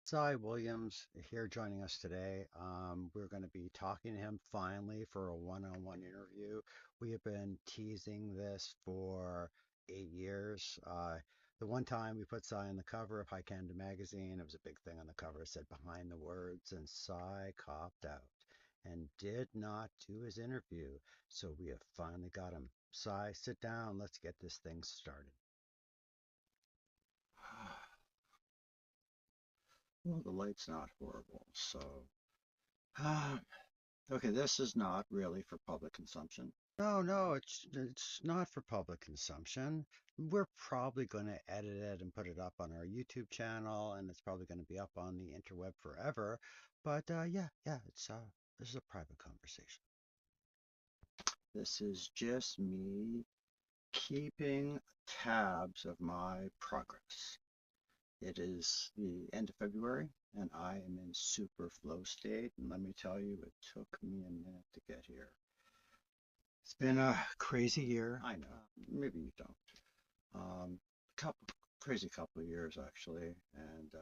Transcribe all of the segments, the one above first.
Cy Williams here joining us today. We're going to be talking to him finally for a one-on-one interview. We have been teasing this for 8 years. The one time we put Cy on the cover of High Canada magazine, it was a big thing on the cover. It said behind the words, and Cy copped out and did not do his interview. So we have finally got him. Cy, sit down. Let's get this thing started. Well, the light's not horrible, so. Um, Okay, this is not really for public consumption. No, no, it's not for public consumption. We're probably going to edit it and put it up on our YouTube channel, and it's probably going to be up on the interweb forever. But yeah, it's this is a private conversation. This is just me keeping tabs of my progress. It is the end of February, and I am in super flow state. And let me tell you, it took me a minute to get here. It's been a crazy year. I know. Maybe you don't. Couple crazy couple of years actually, and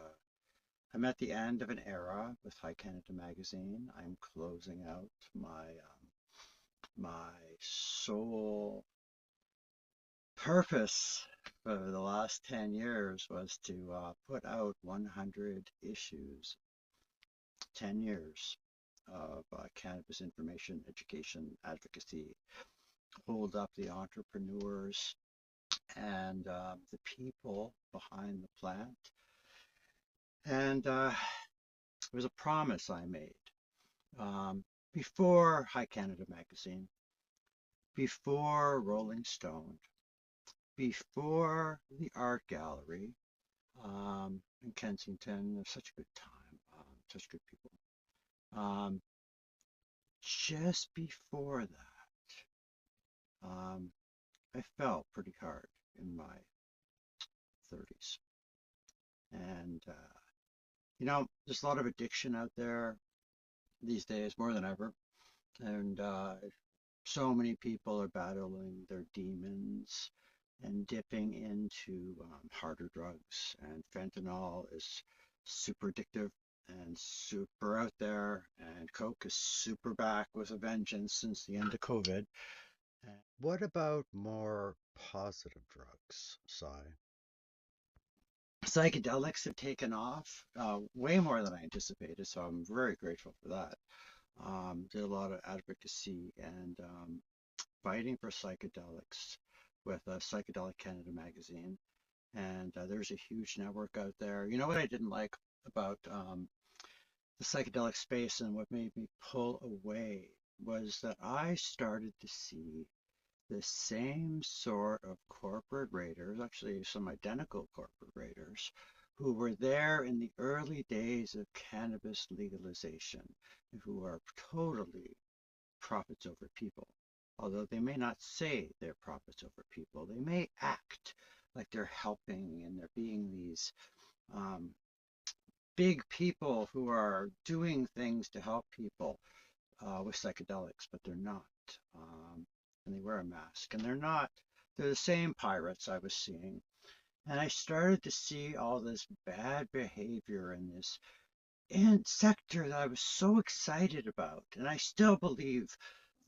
I'm at the end of an era with High Canada magazine. I'm closing out my sole purpose for the last 10 years was to put out 100 issues, 10 years of cannabis information, education, advocacy, hold up the entrepreneurs and the people behind the plant. And it was a promise I made before High Canada magazine, before Rolling Stone, before the art gallery in Kensington. It was such a good time, such good people. Um, just before that, I fell pretty hard in my 30s. And, there's a lot of addiction out there these days, more than ever. And so many people are battling their demons and dipping into harder drugs. And fentanyl is super addictive and super out there. And Coke is super back with a vengeance since the end of COVID. And what about more positive drugs, Cy? Psychedelics have taken off way more than I anticipated, so I'm very grateful for that. Did a lot of advocacy and fighting for psychedelics with Psychedelic Canada magazine, and there's a huge network out there. You know what I didn't like about the psychedelic space and what made me pull away was that I started to see the same sort of corporate raiders, actually some identical corporate raiders, who were there in the early days of cannabis legalization, who are totally profits over people. Although they may not say they're profits over people, they may act like they're helping and they're being these um, big people who are doing things to help people with psychedelics, but they're not. And they wear a mask, and they're the same pirates I was seeing. And I started to see all this bad behavior in this sector that I was so excited about. And I still believe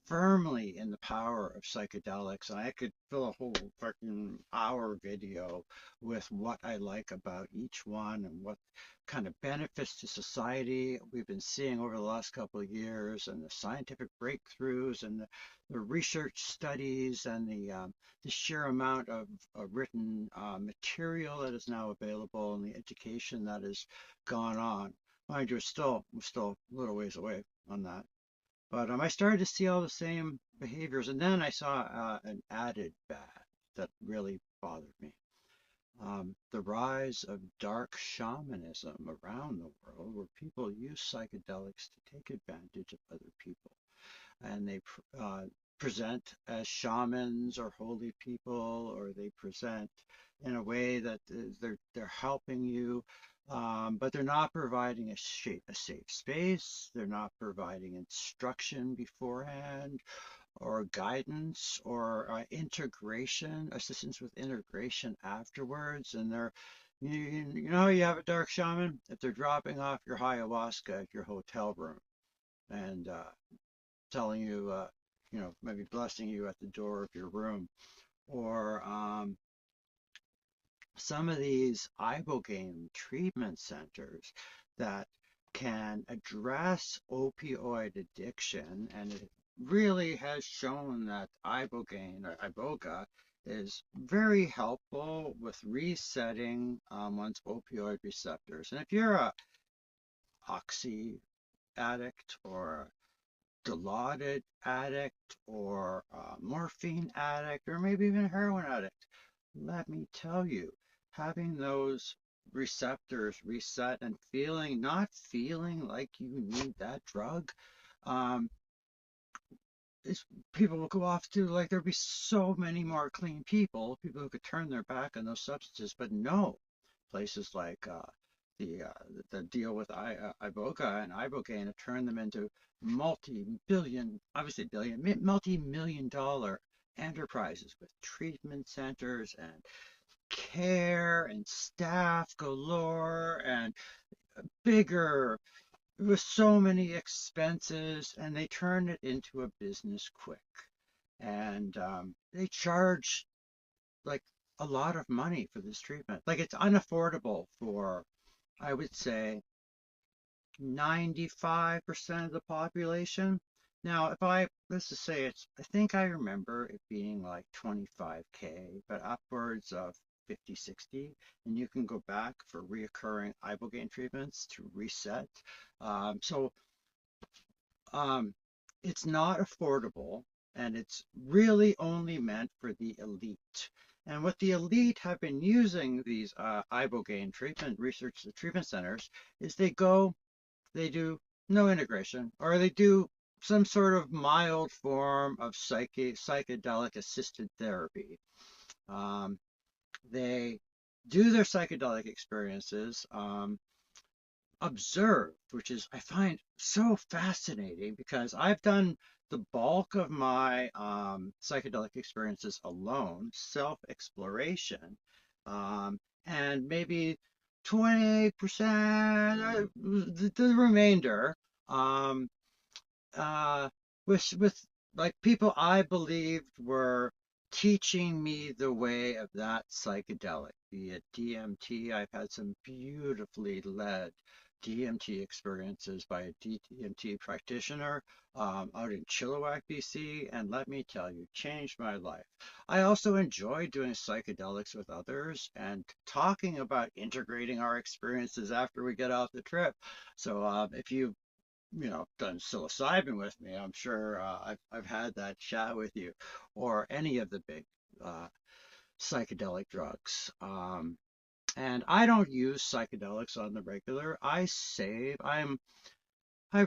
firmly in the power of psychedelics, and I could fill a whole fucking hour video with what I like about each one and what kind of benefits to society we've been seeing over the last couple of years, and the scientific breakthroughs, and the research studies, and the sheer amount of written material that is now available, and the education that has gone on. Mind you, we're still a little ways away on that. But I started to see all the same behaviors, and then I saw an added bad that really bothered me. The rise of dark shamanism around the world, where people use psychedelics to take advantage of other people, and they present as shamans or holy people, or they present in a way that they're helping you, but they're not providing a safe space. They're not providing instruction beforehand, or guidance, or integration, assistance with integration afterwards, and they're You know, you have a dark shaman if they're dropping off your ayahuasca at your hotel room and telling you, maybe blessing you at the door of your room, or some of these ibogaine treatment centers that can address opioid addiction, and it really has shown that ibogaine or iboga is very helpful with resetting one's opioid receptors. And if you're a oxy addict or a Dilaudid addict or a morphine addict or maybe even a heroin addict, let me tell you, having those receptors reset and not feeling like you need that drug, um, is people will go off to, like, there'll be so many more clean people who could turn their back on those substances, but no, places like the uh, the deal with Iboga and Ibogaine have turned them into multi-billion, obviously billion, multi-million dollar enterprises with treatment centers and care and staff galore and bigger with so many expenses, and they turn it into a business quick. And they charge like a lot of money for this treatment. Like it's unaffordable for, I would say, 95% of the population. Now, let's just say I think I remember it being like 25K, but upwards of 50, 60, and you can go back for reoccurring ibogaine treatments to reset. So um, it's not affordable, and it's really only meant for the elite. And what the elite have been using these ibogaine treatment centers is they do no integration, or they do some sort of mild form of psychedelic assisted therapy. Um, they do their psychedelic experiences observed, which is I find so fascinating because I've done the bulk of my psychedelic experiences alone, self-exploration, and maybe 28%, the remainder, um, uh, with like people I believed were teaching me the way of that psychedelic, be it DMT. I've had some beautifully led DMT experiences by a DMT practitioner out in Chilliwack, BC, and let me tell you, changed my life. I also enjoy doing psychedelics with others and talking about integrating our experiences after we get off the trip. So if you done psilocybin with me, I'm sure I've had that chat with you, or any of the big uh, psychedelic drugs. And I don't use psychedelics on the regular. I've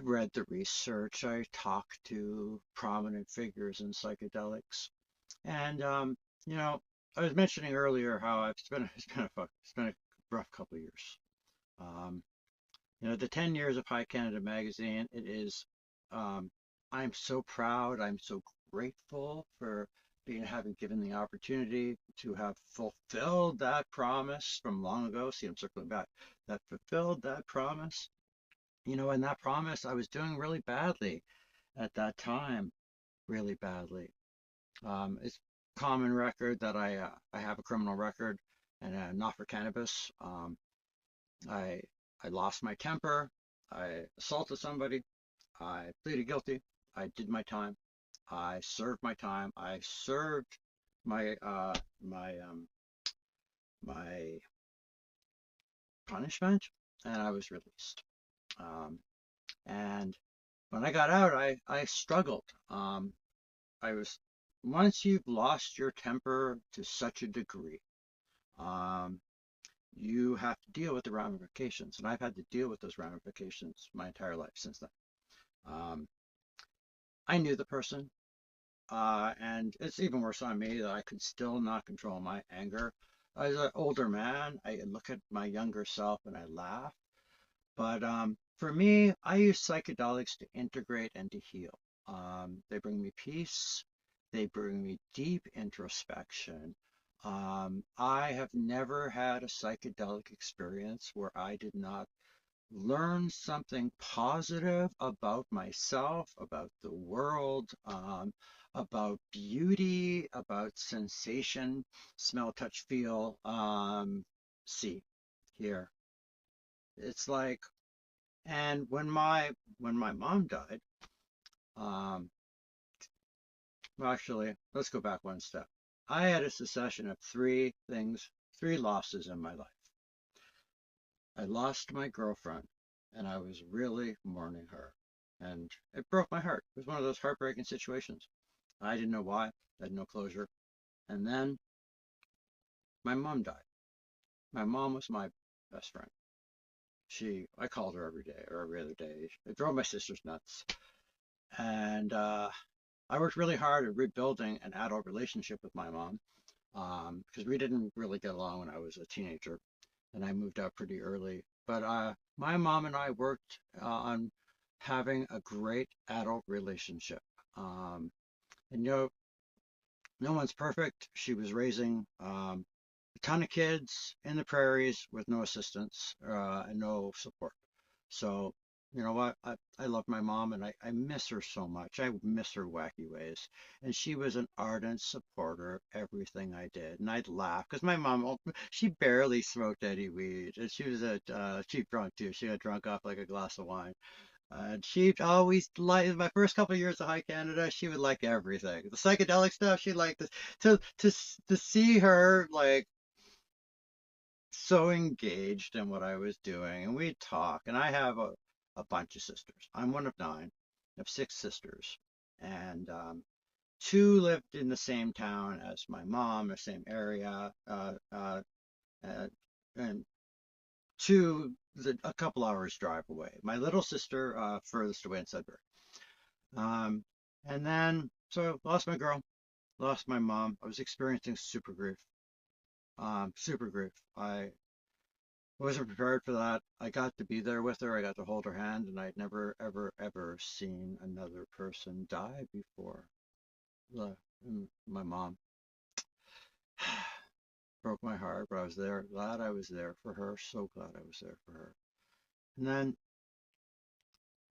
read the research. I talk to prominent figures in psychedelics, and you know, I was mentioning earlier how it's been a rough couple of years. Um, the 10 years of High Canada Magazine, um, I'm so proud, I'm so grateful for having given the opportunity to have fulfilled that promise from long ago. See, I'm circling back, that fulfilled that promise. And that promise, I was doing really badly at that time, really badly. It's common record that I have a criminal record and not for cannabis. I I lost my temper. I assaulted somebody. I pleaded guilty. I did my time. I served my time. I served my my punishment, and I was released. Um, and when I got out, I struggled. I was Once you've lost your temper to such a degree, um, you have to deal with the ramifications, and I've had to deal with those ramifications my entire life since then. Um, I knew the person, and it's even worse on me that I could still not control my anger. As an older man, I look at my younger self and I laugh. But for me, I use psychedelics to integrate and to heal. They bring me peace. They bring me deep introspection. I have never had a psychedelic experience where I did not learn something positive about myself, about the world, about beauty, about sensation, smell, touch, feel, see, hear. It's like, and when my mom died, um, well, actually, let's go back one step. I had a succession of three things, three losses in my life. I lost my girlfriend, and I was really mourning her. And it broke my heart. It was one of those heartbreaking situations. I didn't know why, I had no closure. And then my mom died. My mom was my best friend. I called her every day or every other day. It drove my sisters nuts. And I worked really hard at rebuilding an adult relationship with my mom because we didn't really get along when I was a teenager, and I moved out pretty early. But my mom and I worked on having a great adult relationship. Um, and no one's perfect. She was raising a ton of kids in the prairies with no assistance and no support. So, you know what? I love my mom and I miss her so much. I miss her wacky ways. And she was an ardent supporter of everything I did. And I'd laugh because my mom, she barely smoked any weed. And she was a cheap drunk too. She got drunk off like a glass of wine. And she always liked my first couple of years of High Canada. She would like everything. The psychedelic stuff, she liked this. To see her like so engaged in what I was doing, and we'd talk. And I have a bunch of sisters. I'm one of nine. I have six sisters, and two lived in the same town as my mom, the same area, uh, and a couple hours drive away. My little sister, furthest away in Sudbury. Um, and then, so I lost my girl, lost my mom. I was experiencing super grief. Super grief. I wasn't prepared for that. I got to be there with her. I got to hold her hand, and I'd never, ever, ever seen another person die before. The, my mom broke my heart, but I was there. Glad I was there for her. So glad I was there for her. And then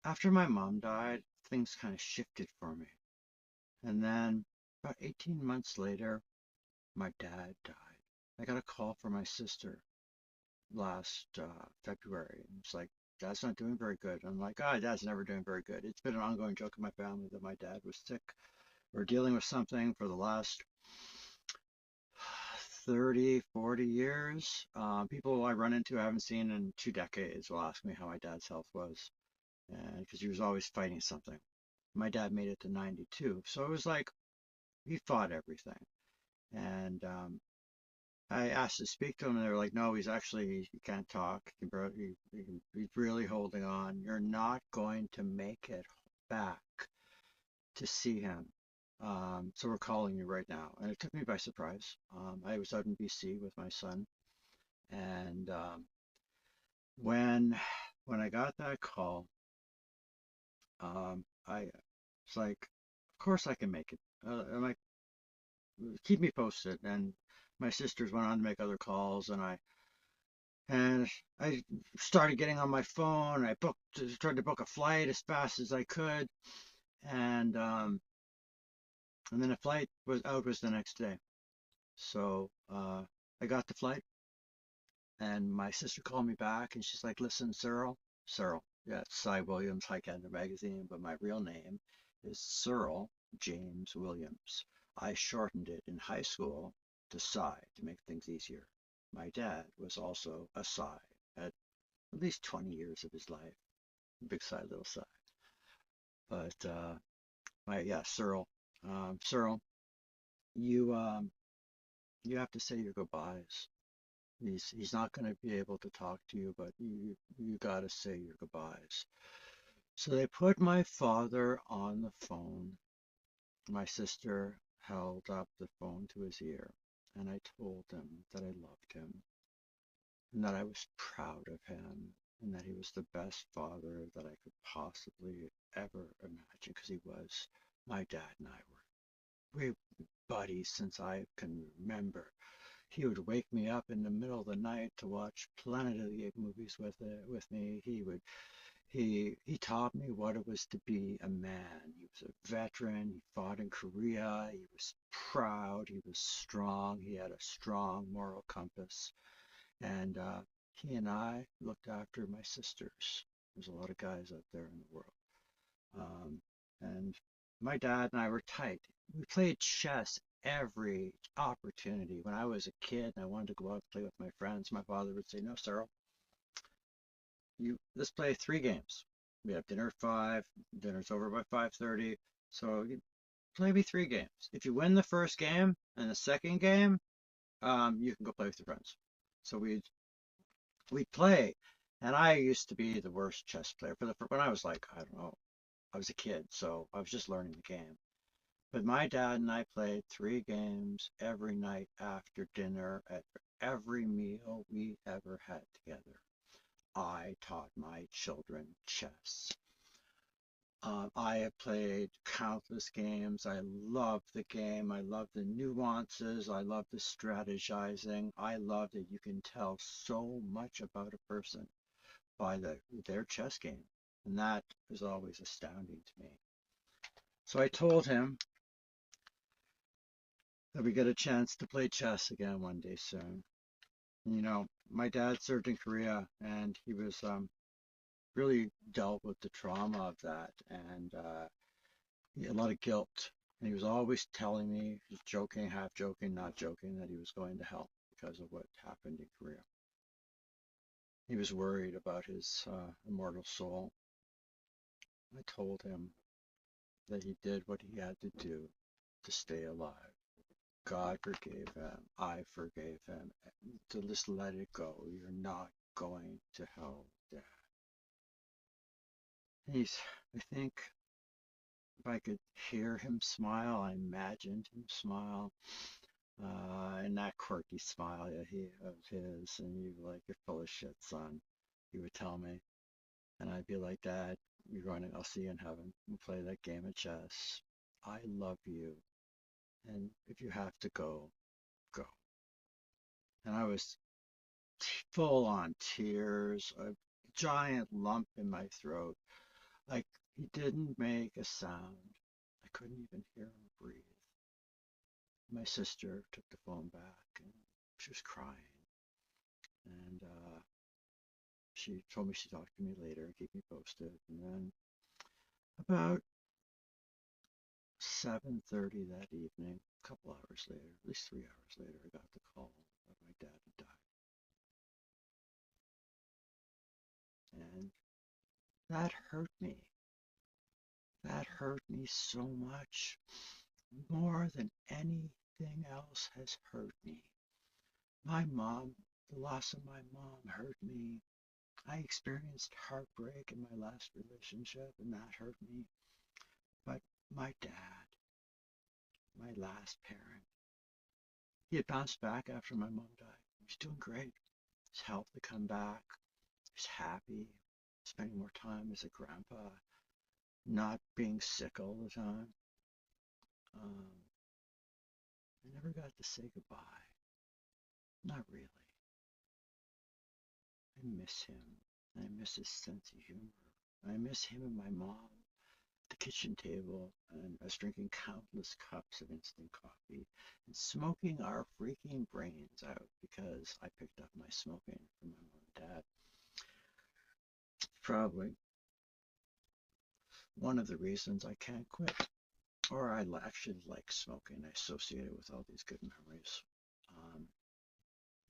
after my mom died, things kind of shifted for me. And then about 18 months later, my dad died. I got a call from my sister last February. And it's like, Dad's not doing very good. I'm like, Dad's never doing very good. It's been an ongoing joke in my family that my dad was sick or dealing with something for the last 30, 40 years. People I run into I haven't seen in 2 decades will ask me how my dad's health was. And because he was always fighting something. My dad made it to 92. So it was like he fought everything. And I asked to speak to him, and they were like, "No, he can't talk. He's really holding on. You're not going to make it back to see him. So we're calling you right now." And it took me by surprise. I was out in BC with my son, and when when I got that call, I was like, "Of course I can make it." I'm like, "Keep me posted." And my sisters went on to make other calls, and I started getting on my phone. Tried to book a flight as fast as I could, and and then the flight was the next day. So I got the flight, and my sister called me back, and she's like, "Listen, Cyril, yeah, it's Cy Williams, High Canada Magazine, but my real name is Cyril James Williams. I shortened it in high school to Cy to make things easier. My dad was also a Cy at least 20 years of his life. Big sigh, little sigh. But yeah, Cyril, Cyril, you you have to say your goodbyes. He's not going to be able to talk to you, but you got to say your goodbyes. So they put my father on the phone. My sister held up the phone to his ear, and I told him that I loved him and that I was proud of him and that he was the best father that I could possibly ever imagine because he was. My dad and I were We buddies since I can remember. He would wake me up in the middle of the night to watch Planet of the Apes movies with me. He taught me what it was to be a man. He was a veteran. He fought in Korea. He was proud. He was strong. He had a strong moral compass. And he and I looked after my sisters. There's a lot of guys out there in the world. And my dad and I were tight. We played chess every opportunity. When I was a kid and I wanted to go out and play with my friends, my father would say, "No, Cyril, let's play 3 games. We have dinner at 5, dinner's over by 5:30. So you play me 3 games. If you win the first game and the second game, you can go play with your friends." So we'd play. And I used to be the worst chess player when I was like, I don't know, I was a kid, so I was just learning the game. But my dad and I played 3 games every night after dinner at every meal we ever had together. I taught my children chess. I have played countless games. I love the game. I love the nuances. I love the strategizing. I love that you can tell so much about a person by their chess game. And that is always astounding to me. So I told him that we get a chance to play chess again one day soon. You know, my dad served in Korea and he was really dealt with the trauma of that and he had a lot of guilt. And he was always telling me, just joking, half joking, not joking, that he was going to hell because of what happened in Korea. He was worried about his immortal soul. I told him that he did what he had to do to stay alive. God forgave him. I forgave him. To just let it go. You're not going to hell, Dad. I think if I could hear him smile, I imagined him smile, and that quirky smile of his, and he'd be like, "You're full of shit, son," he would tell me. And I'd be like, "Dad, you're running, I'll see you in heaven. We'll play that game of chess. I love you. And if you have to go, go." And I was full on tears, a giant lump in my throat. Like he didn't make a sound. I couldn't even hear him breathe. My sister took the phone back and she was crying. And she told me she'd talk to me later and keep me posted. And then about 7:30 that evening, a couple hours later, at least 3 hours later, I got the call that my dad had died. And that hurt me. That hurt me so much. More than anything else has hurt me. My mom, the loss of my mom hurt me. I experienced heartbreak in my last relationship, and that hurt me. But my dad, my last parent, he had bounced back after my mom died. He was doing great. His health had come back. He was happy, spending more time as a grandpa, not being sick all the time. Um, I never got to say goodbye. Not really. I miss him. I miss his sense of humor. I miss him and my mom at the kitchen table and us drinking countless cups of instant coffee and smoking our freaking brains out because I picked up my smoking from my mom and dad. Probably one of the reasons I can't quit. Or I actually like smoking. I associate it with all these good memories.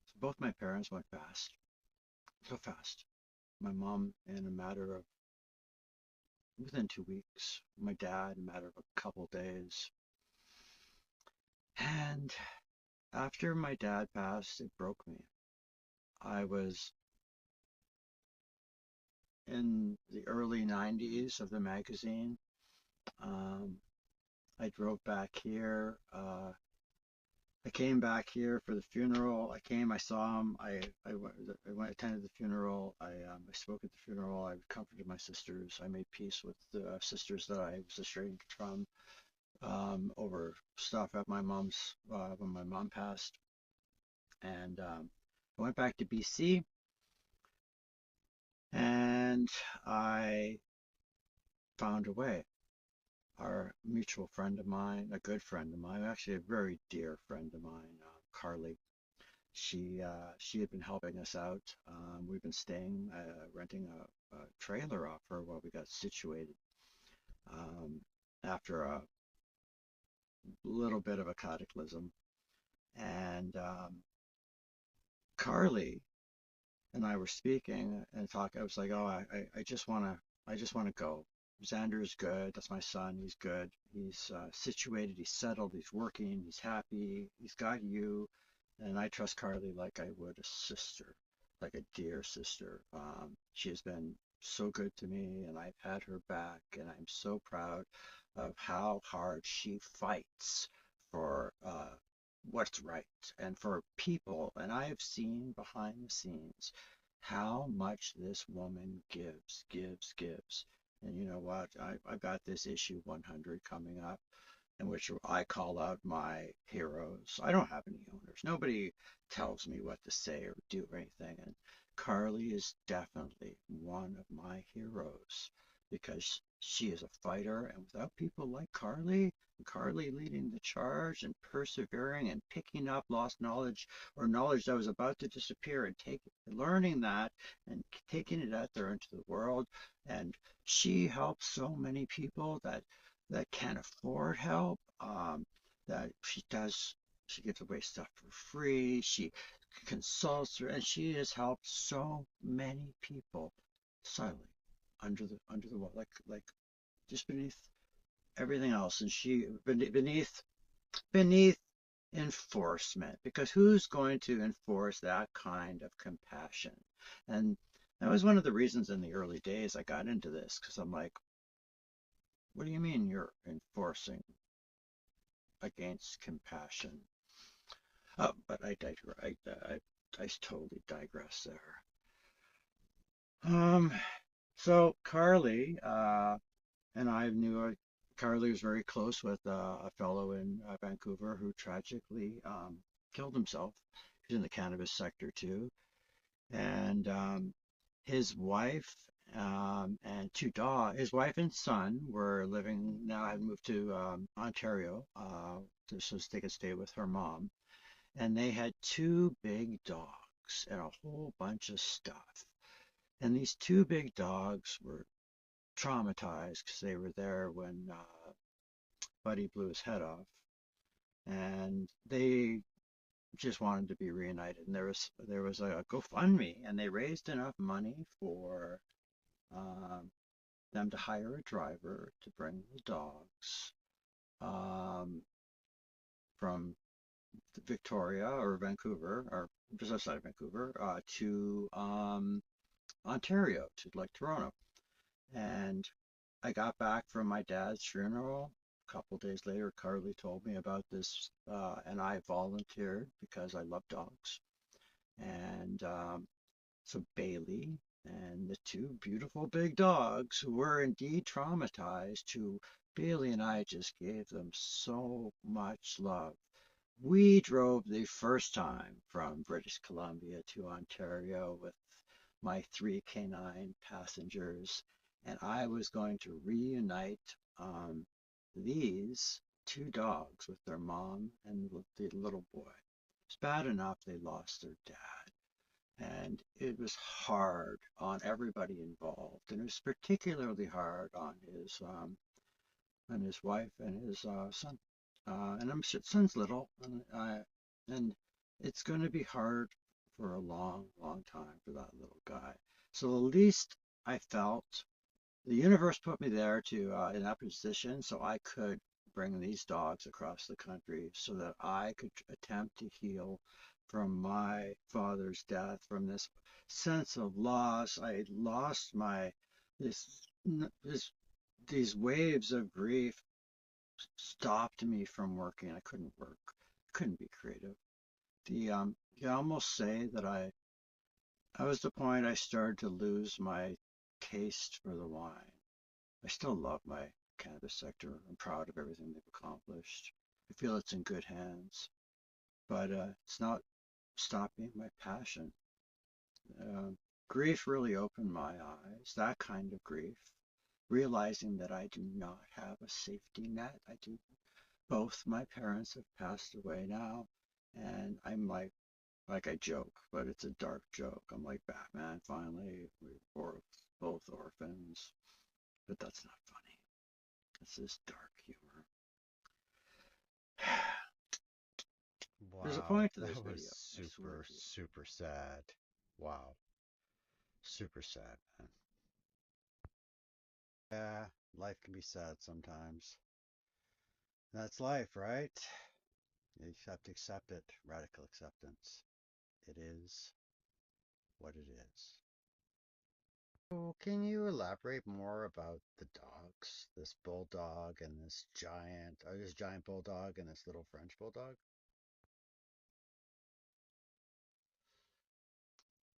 So both my parents went fast. So fast. My mom in a matter of within 2 weeks. My dad in a matter of a couple days. And after my dad passed, it broke me. I was in the early 90s of the magazine. Um, I drove back here. I came back here for the funeral. I saw him. I attended the funeral. I spoke at the funeral. I comforted my sisters. I made peace with the sisters that I was estranged from. over stuff at my mom's when my mom passed, and I went back to BC, and I found a way. Our mutual friend of mine, a good friend of mine, actually a very dear friend of mine, Carly. She had been helping us out. We've been staying, renting a trailer off her while we got situated. Um, After a little bit of a cataclysm, and Carly and I were speaking and talking. I was like, "Oh, I just wanna go. Xander's good. That's my son. He's good. He's situated. He's settled. He's working. He's happy. He's got you, and I trust Carly like I would a sister, like a dear sister. She has been so good to me, and I've had her back, and I'm so proud of how hard she fights for what's right and for people. And I have seen behind the scenes how much this woman gives, gives, gives. And you know what? I've got this issue 100 coming up in which I call out my heroes. I don't have any owners. Nobody tells me what to say or do or anything. And Carly is definitely one of my heroes because she is a fighter. And without people like Carly, Carly leading the charge and persevering and picking up lost knowledge or knowledge that was about to disappear and learning that and taking it out there into the world. And she helps so many people that can't afford help. That she gives away stuff for free. She consults her, and she has helped so many people silently under the wall, like just beneath everything else. And she beneath enforcement, because who's going to enforce that kind of compassion? And that was one of the reasons in the early days I got into this, because I'm like, what do you mean you're enforcing against compassion? But I digress. I totally digress there. Um, so Carly and I knew Carly was very close with a fellow in Vancouver who tragically killed himself. He's in the cannabis sector too, and his wife and two dogs. His wife and son were living now. Had moved to Ontario, so they could stay with her mom, and they had two big dogs and a whole bunch of stuff. And these two big dogs were traumatized because they were there when Buddy blew his head off, and they just wanted to be reunited. And there was a GoFundMe, and they raised enough money for um, them to hire a driver to bring the dogs um, from Victoria or Vancouver or just outside of Vancouver to Ontario, to like Toronto. And I got back from my dad's funeral. A couple days later, Carly told me about this, and I volunteered because I love dogs. And so Bailey and the two beautiful big dogs who were indeed traumatized, who Bailey and I just gave them so much love. We drove the first time from British Columbia to Ontario with my three canine passengers, and I was going to reunite these two dogs with their mom and the little boy. It's bad enough they lost their dad, and it was hard on everybody involved, and it was particularly hard on his wife and his son. And I'm sure son's little, and it's going to be hard for a long, long time for that little guy. So at least I felt the universe put me there to in that position so I could bring these dogs across the country so that I could attempt to heal from my father's death, from this sense of loss. I had lost my this this these waves of grief stopped me from working. I couldn't work. I couldn't be creative. You can almost say that I was the point I started to lose my taste for the wine. I still love my cannabis sector. I'm proud of everything they've accomplished. I feel it's in good hands, but it's not stopping my passion. Uh, Grief really opened my eyes, that kind of grief, realizing that I do not have a safety net. I do. Both my parents have passed away now, and I'm like I joke, but it's a dark joke. I'm like Batman. Finally, we're both orphans, but that's not funny. It's just dark humor. There's a Wow, point to this that was video. I swear super, to you. super sad. Wow, super sad, man. Yeah, life can be sad sometimes. That's life, right? You just have to accept it. Radical acceptance. It is what it is. So can you elaborate more about the dogs? This bulldog and this giant bulldog and this little French bulldog?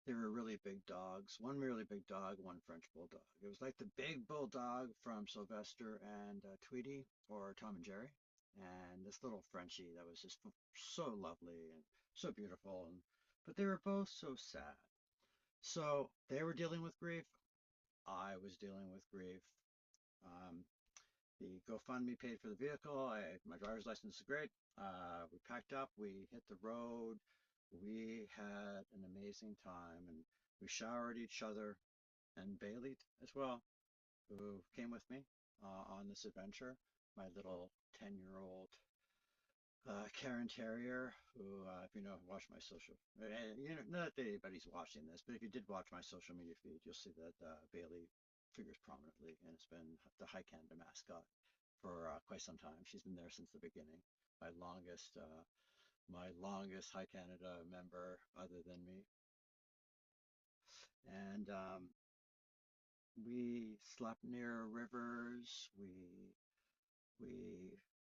They were really big dogs. One really big dog, one French bulldog. It was like the big bulldog from Sylvester and Tweety or Tom and Jerry, and this little Frenchie that was just so lovely and so beautiful. And but they were both so sad. So they were dealing with grief. I was dealing with grief. Um, the GoFundMe paid for the vehicle. My driver's license is great. We packed up. We hit the road. We had an amazing time, and we showered each other and Bailey as well, who came with me on this adventure. My little 10-year-old Karen Terrier, who, if you know, watch my social, you know, not that anybody's watching this, but if you did watch my social media feed, you'll see that Bailey figures prominently and has been the High Canada mascot for quite some time. She's been there since the beginning. My longest, uh, my longest High Canada member, other than me, and we slept near rivers. We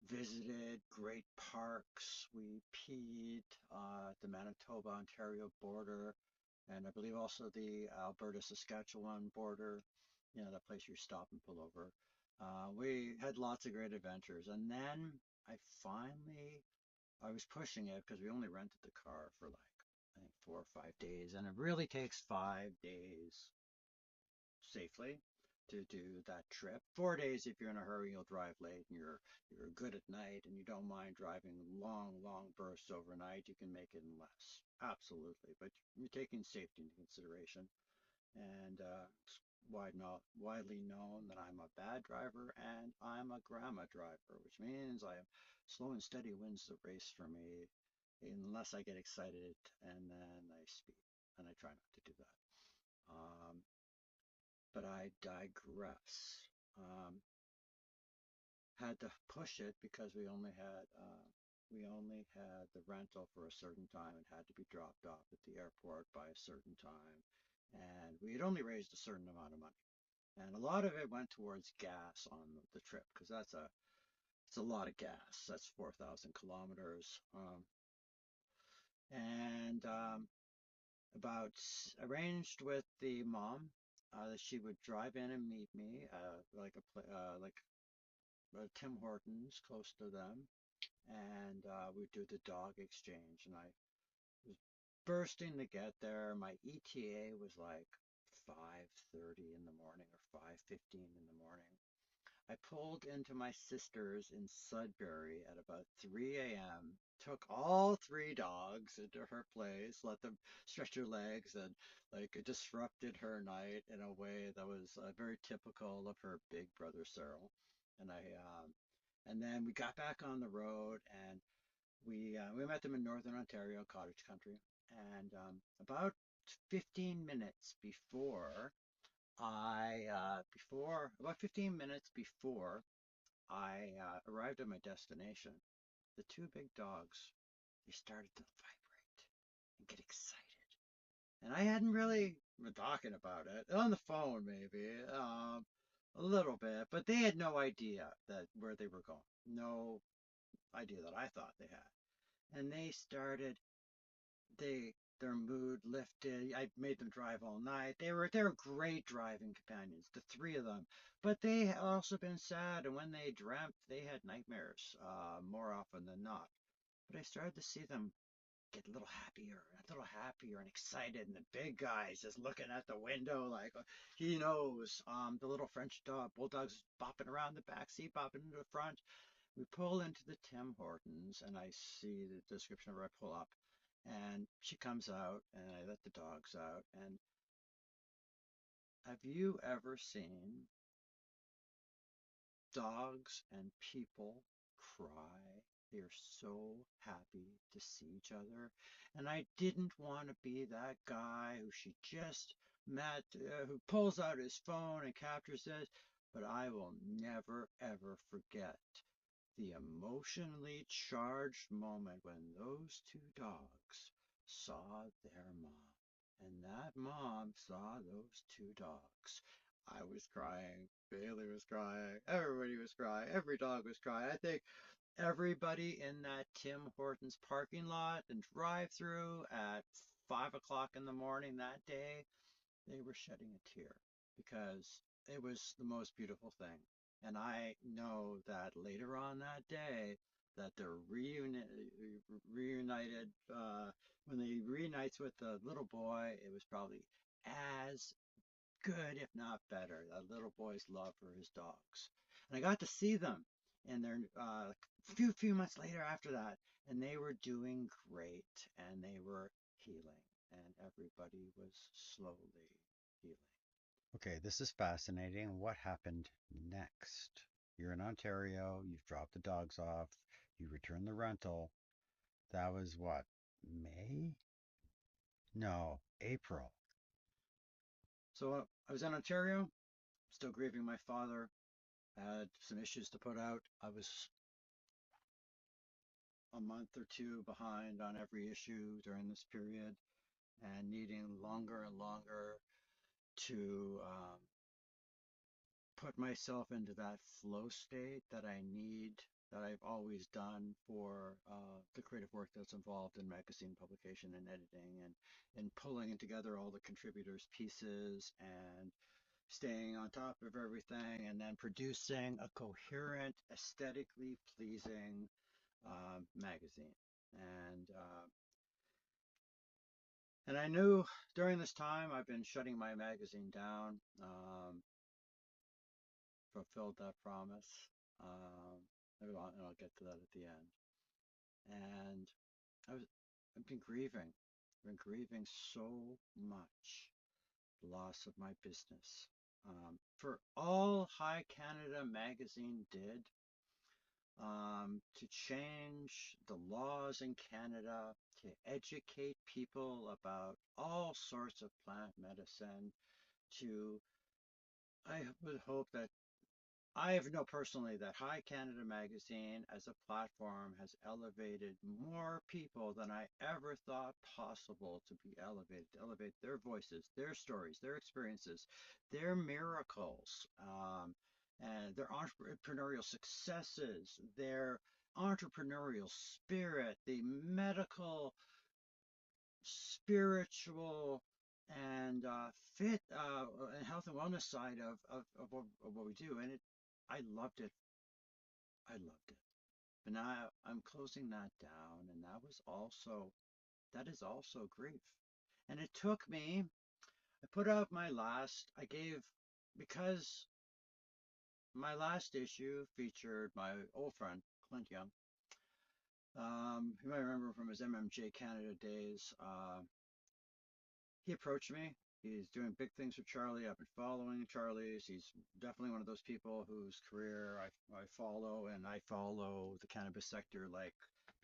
visited great parks. We peed at the Manitoba Ontario border, and I believe also the Alberta Saskatchewan border. You know, that place you stop and pull over. We had lots of great adventures, and then I finally I was pushing it because we only rented the car for like I think 4 or 5 days, and it really takes 5 days safely to do that trip. 4 days if you're in a hurry, you'll drive late and you're good at night and you don't mind driving long bursts overnight. You can make it in less. Absolutely. But you're taking safety into consideration. And it's widely known that I'm a bad driver and I'm a grandma driver, which means I am slow and steady wins the race for me unless I get excited and then I speed. And I try not to do that. But I digress. Um, had to push it because we only had the rental for a certain time. It had to be dropped off at the airport by a certain time, and we had only raised a certain amount of money, and a lot of it went towards gas on the trip because it's a lot of gas. That's 4,000 kilometers, and about arranged with the mom that she would drive in and meet me, like Tim Hortons close to them, and we'd do the dog exchange. And I was bursting to get there. My ETA was like 5:30 in the morning or 5:15 in the morning. I pulled into my sister's in Sudbury at about 3 a.m., took all three dogs into her place, let them stretch their legs, and like it disrupted her night in a way that was very typical of her big brother Cyril. And and then we got back on the road and we met them in Northern Ontario, cottage country. And about 15 minutes about 15 minutes before I arrived at my destination, the two big dogs, they started to vibrate and get excited. And I hadn't really been talking about it on the phone, maybe a little bit, but they had no idea that where they were going. No idea that I thought they had. And they their mood lifted. I made them drive all night. They were great driving companions, the three of them. But they had also been sad, and when they dreamt, they had nightmares more often than not. But I started to see them get a little happier and excited. And the big guy's just looking at the window like he knows. The little French bulldog's bopping around the back seat, bopping into the front. We pull into the Tim Hortons, and I see the description of her. I pull up, and she comes out, and I let the dogs out. And have you ever seen dogs and people cry? They are so happy to see each other. And I didn't want to be that guy who she just met, who pulls out his phone and captures this. But I will never, ever forget the emotionally charged moment when those two dogs saw their mom. And that mom saw those two dogs. I was crying. Bailey was crying. Everybody was crying. Every dog was crying. I think everybody in that Tim Hortons parking lot and drive through at 5 o'clock in the morning that day, they were shedding a tear because it was the most beautiful thing. And I know that later on that day, that they're reunited. When they reunites with the little boy, it was probably as good, if not better. That little boy's love for his dogs, and I got to see them. And they're few months later after that, and they were doing great, and they were healing, and everybody was slowly healing. Okay, this is fascinating. What happened next? You're in Ontario, you've dropped the dogs off, you return the rental. That was what, May? No, April. So I was in Ontario, still grieving my father. I had some issues to put out. I was a month or two behind on every issue during this period and needing longer and longer to put myself into that flow state that I need, that I've always done for the creative work that's involved in magazine publication and editing, and pulling together all the contributors' pieces and staying on top of everything, and then producing a coherent, aesthetically pleasing magazine. And uh, and I knew during this time I've been shutting my magazine down. Fulfilled that promise. And I'll get to that at the end. And I was, I've been grieving. I've been grieving so much the loss of my business. For all High Canada Magazine did to change the laws in Canada, to educate people about all sorts of plant medicine, to I would hope that I know personally that High Canada Magazine as a platform has elevated more people than I ever thought possible to be elevated, to elevate their voices, their stories, their experiences, their miracles, and their entrepreneurial successes, their entrepreneurial spirit, the medical, spiritual, and fit and health and wellness side of what we do. And I loved it. I loved it. But now I'm closing that down, and that is also grief. And it took me. I put out my last. I gave because my last issue featured my old friend Clint Young. You might remember from his MMJ Canada days. He approached me. He's doing big things for Charlie. I've been following Charlie's. He's definitely one of those people whose career I follow, and I follow the cannabis sector like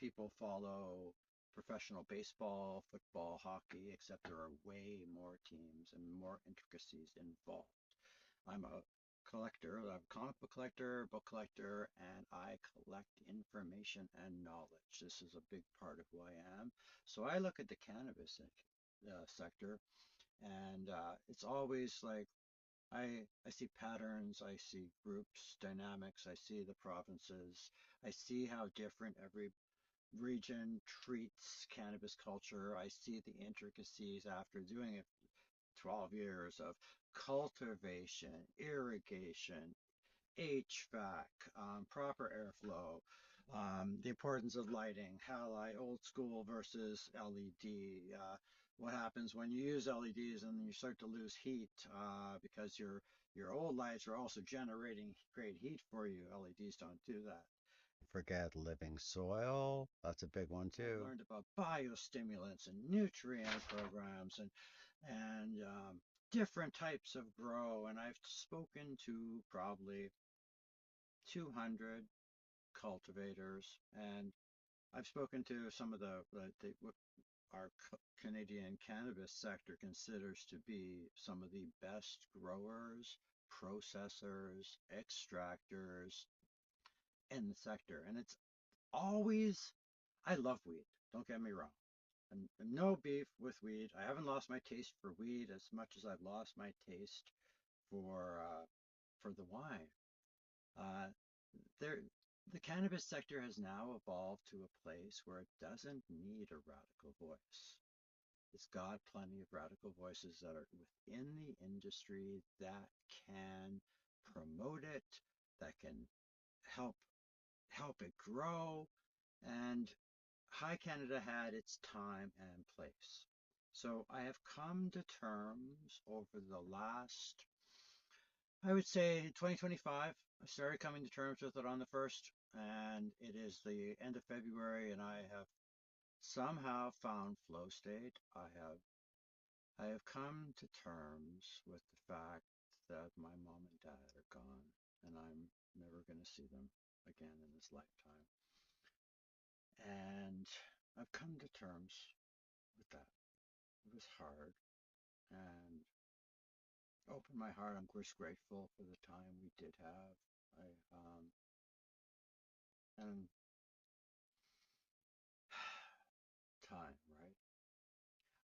people follow professional baseball, football, hockey, except there are way more teams and more intricacies involved. I'm a collector. I'm a comic book collector, and I collect information and knowledge. This is a big part of who I am. So I look at the cannabis sector, and it's always like I see patterns, I see groups, dynamics, I see the provinces, I see how different every region treats cannabis culture. I see the intricacies after doing it 12 years of cultivation, irrigation, HVAC, proper airflow, the importance of lighting, how I old school versus LED. What happens when you use LEDs and you start to lose heat because your old lights are also generating great heat for you. LEDs don't do that. Forget living soil. That's a big one I've too. learned about biostimulants and nutrient programs and different types of grow, and I've spoken to probably 200 cultivators, and I've spoken to some of what our Canadian cannabis sector considers to be some of the best growers, processors, extractors in the sector. And it's always, I love weed, don't get me wrong. And no beef with weed. I haven't lost my taste for weed as much as I've lost my taste for the wine. Uh, there, the cannabis sector has now evolved to a place where it doesn't need a radical voice. It's got plenty of radical voices that are within the industry that can promote it, that can help help it grow, and High Canada had its time and place. So I have come to terms over the last, I would say 2025. I started coming to terms with it on the 1st, and it is the end of February, and I have somehow found flow state. I have come to terms with the fact that my mom and dad are gone, and I'm never going to see them again in this lifetime. And I've come to terms with that. It was hard, and opened my heart. I'm just grateful for the time we did have. And time, right?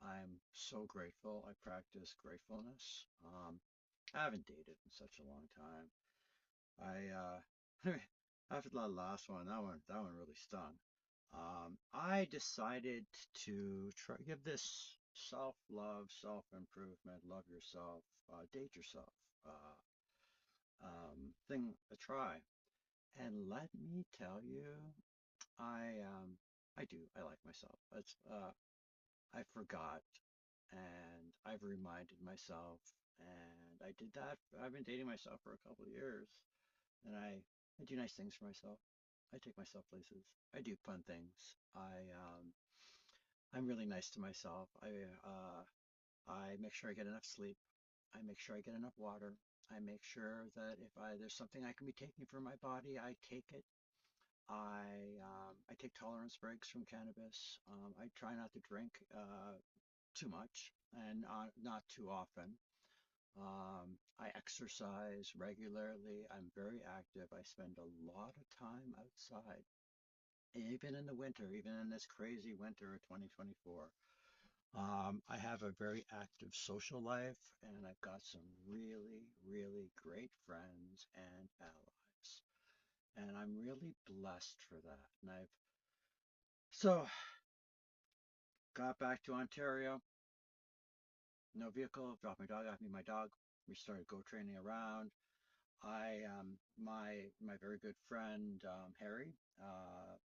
I'm so grateful. I practice gratefulness. I haven't dated in such a long time. I after the last one, that one really stung. I decided to try give this self-love, self-improvement, love yourself, date yourself thing a try. And let me tell you, I do. I like myself. I forgot, and I've reminded myself, and I did that. I've been dating myself for a couple of years, and I do nice things for myself. I take myself places. I do fun things. I'm really nice to myself. I make sure I get enough sleep. I make sure I get enough water. I make sure that if there's something I can be taking for my body, I take it. I take tolerance breaks from cannabis. I try not to drink too much and not too often. I exercise regularly. I'm very active. I spend a lot of time outside, even in the winter, even in this crazy winter of 2024. I have a very active social life, and I've got some really, really great friends and allies. And I'm really blessed for that. And I've so got back to Ontario, no vehicle, dropped my dog off, me my dog. We started go training around. My very good friend Harry,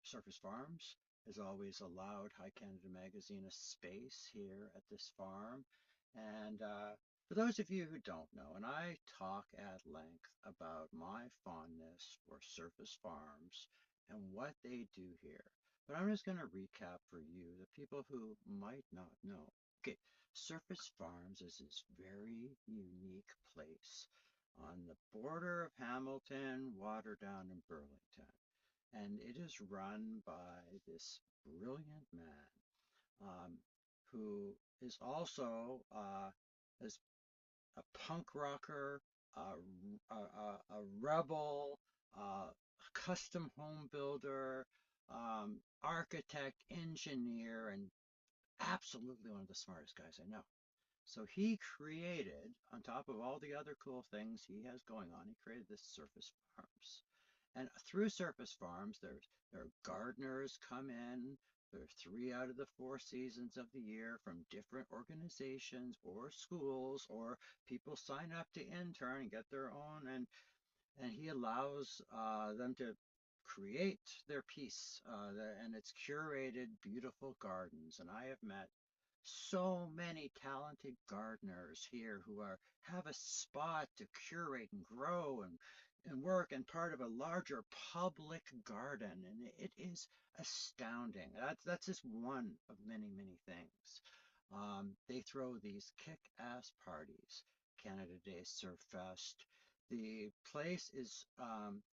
Surface Farms, has always allowed High Canada Magazine a space here at this farm. And for those of you who don't know, and I talk at length about my fondness for Surface Farms and what they do here. But I'm just going to recap for you, the people who might not know. Okay, Surface Farms is this very unique place on the border of Hamilton, Waterdown, and Burlington. And it is run by this brilliant man um, who is also is a punk rocker, a rebel, a custom home builder, architect, engineer, and absolutely one of the smartest guys I know. So he created, on top of all the other cool things he has going on, he created this Surface Farms. And through Surface Farms, there are gardeners come in. There are 3 out of the 4 seasons of the year from different organizations or schools, or people sign up to intern and get their own. And he allows them to create their piece, and it's curated, beautiful gardens. And I have met so many talented gardeners here who are have a spot to curate and grow and work and part of a larger public garden, and it is astounding. That's just one of many, many things. They throw these kick-ass parties. Canada Day Surf Fest. The place is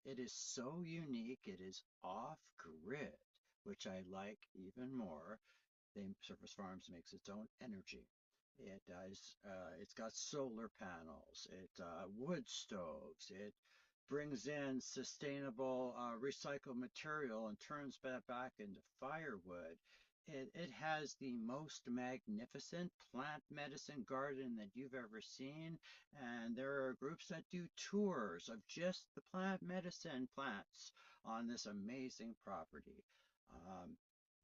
it is so unique. It is off grid, which I like even more. The Surface Farms makes its own energy. It does. It's got solar panels. It wood stoves. It brings in sustainable recycled material and turns that back into firewood. It has the most magnificent plant medicine garden that you've ever seen. And there are groups that do tours of just the plant medicine plants on this amazing property. Um,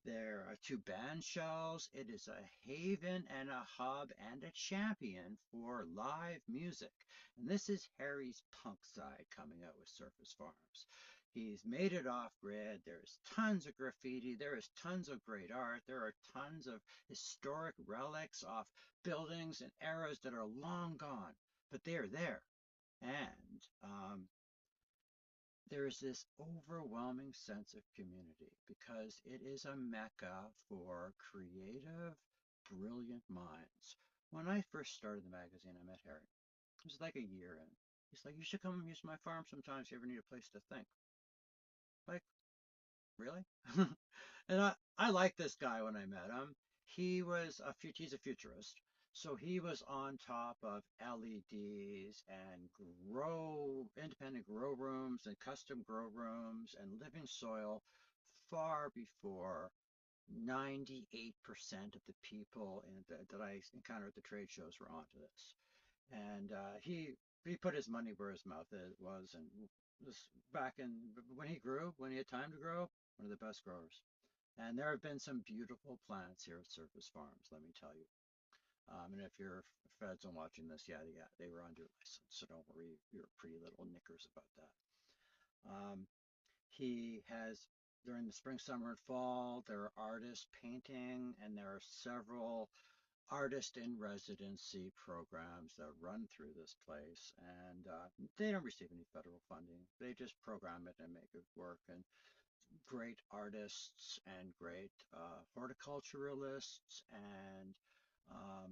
there are 2 band shells. It is a haven and a hub and a champion for live music. And this is Harry's punk side coming out with Surface Farms. He's made it off grid. There's tons of graffiti. There is tons of great art. There are tons of historic relics off buildings and eras that are long gone, but they are there. And there is this overwhelming sense of community because it is a mecca for creative, brilliant minds. When I first started the magazine, I met Harry. It was like a year in. He's like, you should come use my farm sometimes if you ever need a place to think. Like, really? And I liked this guy when I met him. He's a futurist. So he was on top of LEDs and independent grow rooms and custom grow rooms and living soil far before 98% of the people that I encountered at the trade shows were onto this. And he put his money where his mouth was, and was back in when he had time to grow, one of the best growers. And there have been some beautiful plants here at Surface Farms, let me tell you. And if you're feds and watching this, yeah, they were under license, so don't worry your pretty little knickers about that. He has during the spring, summer, and fall, there are artists painting, and there are several artist in residency programs that run through this place, and they don't receive any federal funding. They just program it and make it work. And great artists and great horticulturalists and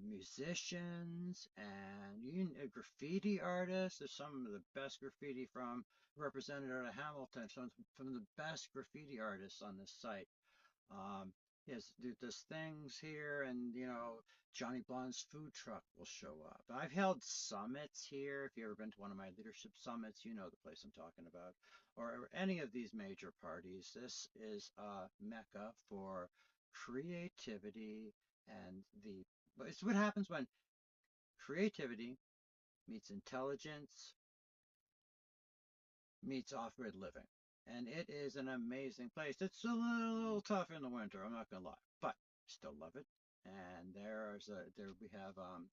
musicians and graffiti artists. There's some of the best graffiti from represented out of Hamilton. Some of the best graffiti artists on this site. Um, yes, there's things here, and Johnny Blonde's food truck will show up. I've held summits here. If you've ever been to one of my leadership summits, you know the place I'm talking about, or any of these major parties. This is a mecca for creativity, and it's what happens when creativity meets intelligence meets off-grid living. And it is an amazing place. It's a little tough in the winter, I'm not gonna lie, but I still love it. And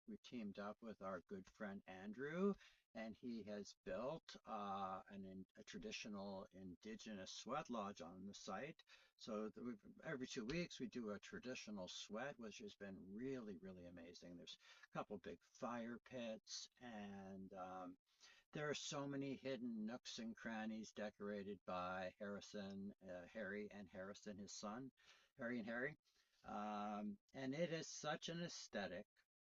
we teamed up with our good friend Andrew, and he has built a traditional indigenous sweat lodge on the site. So every 2 weeks we do a traditional sweat, which has been really, really amazing. There's a couple big fire pits, and there are so many hidden nooks and crannies decorated by Harry and Harrison, his son, Harry and Harry. And it is such an aesthetic,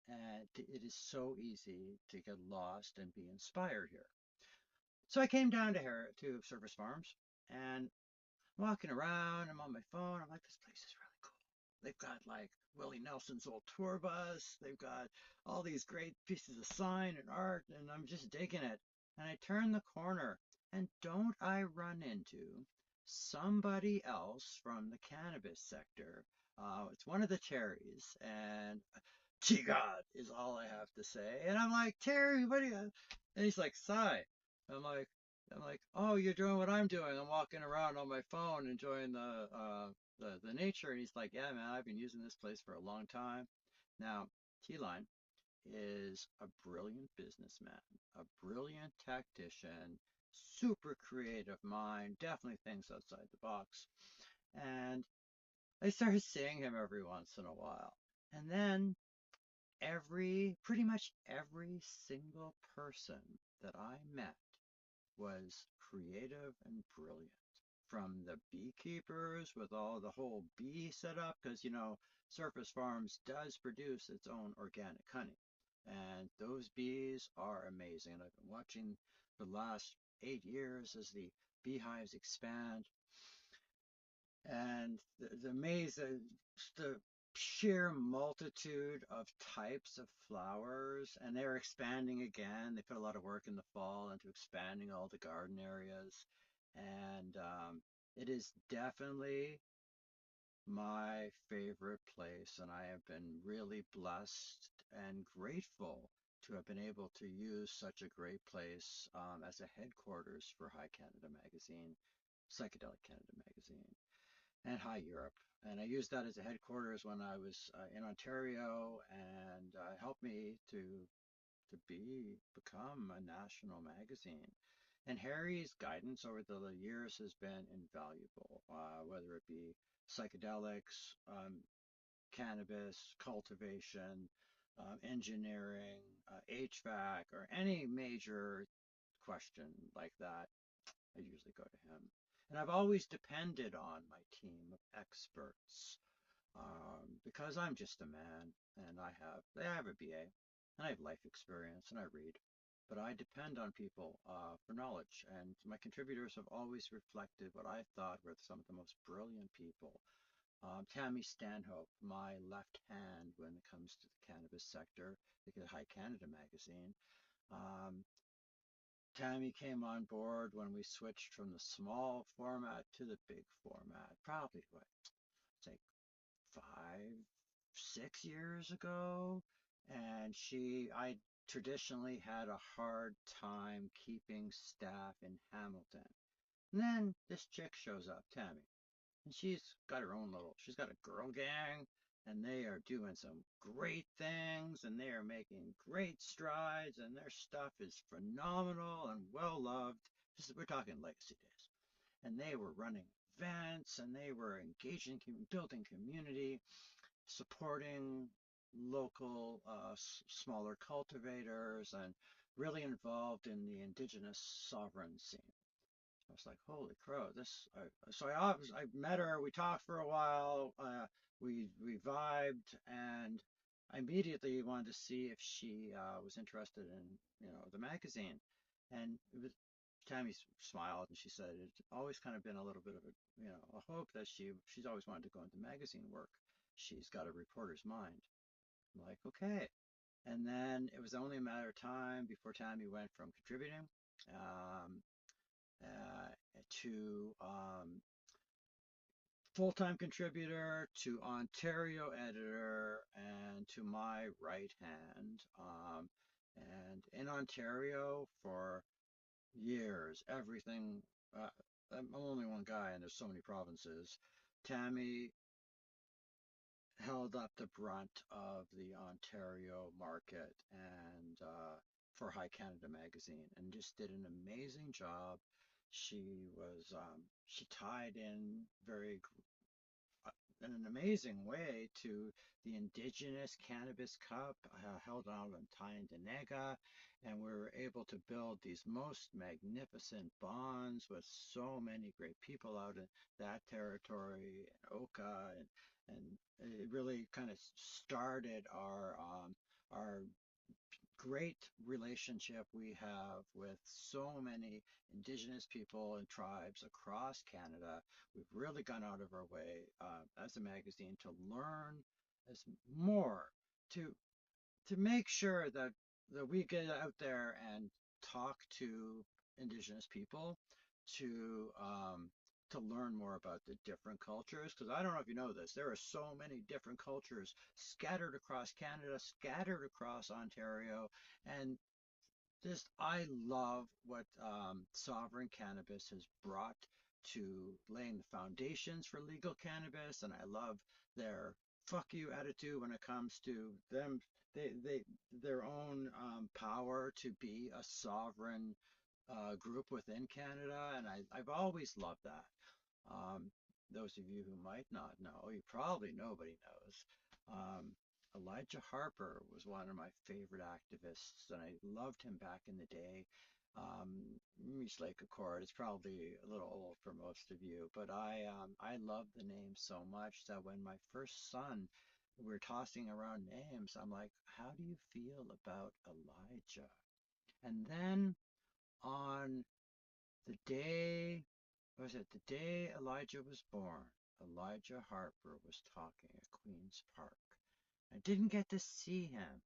and it is so easy to get lost and be inspired here. So I came down to Surface Farms, and walking around. I'm on my phone. I'm like, this place is really cool. They've got like Willie Nelson's old tour bus. They've got all these great pieces of sign and art, and I'm just digging it. And I turn the corner, and don't I run into somebody else from the cannabis sector? It's one of the cherries, and gee God is all I have to say. And I'm like, Terry, what do you? And he's like, Cy. I'm like, I'm like, oh, you're doing what I'm doing. I'm walking around on my phone enjoying the nature. And he's like, yeah, man, I've been using this place for a long time. Now, T-Line is a brilliant businessman, a brilliant tactician, super creative mind, definitely thinks outside the box. And I started seeing him every once in a while. And then pretty much every single person that I met was creative and brilliant. From the beekeepers with all the whole bee setup, because Surface Farms does produce its own organic honey, and those bees are amazing. And I've been watching for the last 8 years as the beehives expand, and the maze, the sheer multitude of types of flowers, and they're expanding again. They put a lot of work in the fall into expanding all the garden areas, and it is definitely my favorite place, and I have been really blessed and grateful to have been able to use such a great place as a headquarters for High Canada Magazine, Psychedelic Canada Magazine, and High Europe. And I used that as a headquarters when I was in Ontario, and helped me to become a national magazine. And Harry's guidance over the years has been invaluable, whether it be psychedelics, cannabis, cultivation, engineering, HVAC, or any major question like that. I usually go to him. And I've always depended on my team of experts, because I'm just a man, and I have a BA, and I have life experience, and I read. But I depend on people for knowledge, and my contributors have always reflected what I thought were some of the most brilliant people. Tammy Stanhope, my left hand when it comes to the cannabis sector, the High Canada magazine. Um, Tammy came on board when we switched from the small format to the big format, probably what, say 5, 6 years ago. And I traditionally had a hard time keeping staff in Hamilton. And then this chick shows up, Tammy, and she's got a girl gang, and they are doing some great things, and they are making great strides, and their stuff is phenomenal and well loved. We're talking legacy days. And they were running events, and they were engaging, building community, supporting local smaller cultivators, and really involved in the indigenous sovereign scene. I was like, holy crow, I met her, we talked for a while, we vibed, and I immediately wanted to see if she was interested in, the magazine. And Tammy smiled and she said it's always kind of been a little bit of a hope that she's always wanted to go into magazine work. She's got a reporter's mind. I'm like, okay. And then it was only a matter of time before Tammy went from contributing um, uh, to full-time contributor to Ontario editor and to my right hand. And in Ontario for years, everything. Uh, I'm only one guy, and there's so many provinces. Tammy held up the brunt of the Ontario market and for High Canada Magazine, and just did an amazing job. She tied in in an amazing way to the Indigenous Cannabis Cup held out in Tyendinaga, and we were able to build these most magnificent bonds with so many great people out in that territory, and Oka, and it really kind of started our great relationship we have with so many Indigenous people and tribes across Canada. We've really gone out of our way as a magazine to learn as more to make sure that we get out there and talk to Indigenous people to learn more about the different cultures. Because I don't know if you know this, there are so many different cultures scattered across Canada, scattered across Ontario, and Just I love what sovereign cannabis has brought to laying the foundations for legal cannabis, and I love their fuck you attitude when it comes to them. They their own power to be a sovereign group within Canada, and I've always loved that. Um, those of you who might not know, you probably nobody knows. Um, Elijah Harper was one of my favorite activists, and I loved him back in the day. Reach Lake Accord is probably a little old for most of you, but I love the name so much that when my first son, we're tossing around names, I'm like, how do you feel about Elijah? And then on the day, was it the day Elijah was born? Elijah Harper was talking at Queen's Park. I didn't get to see him,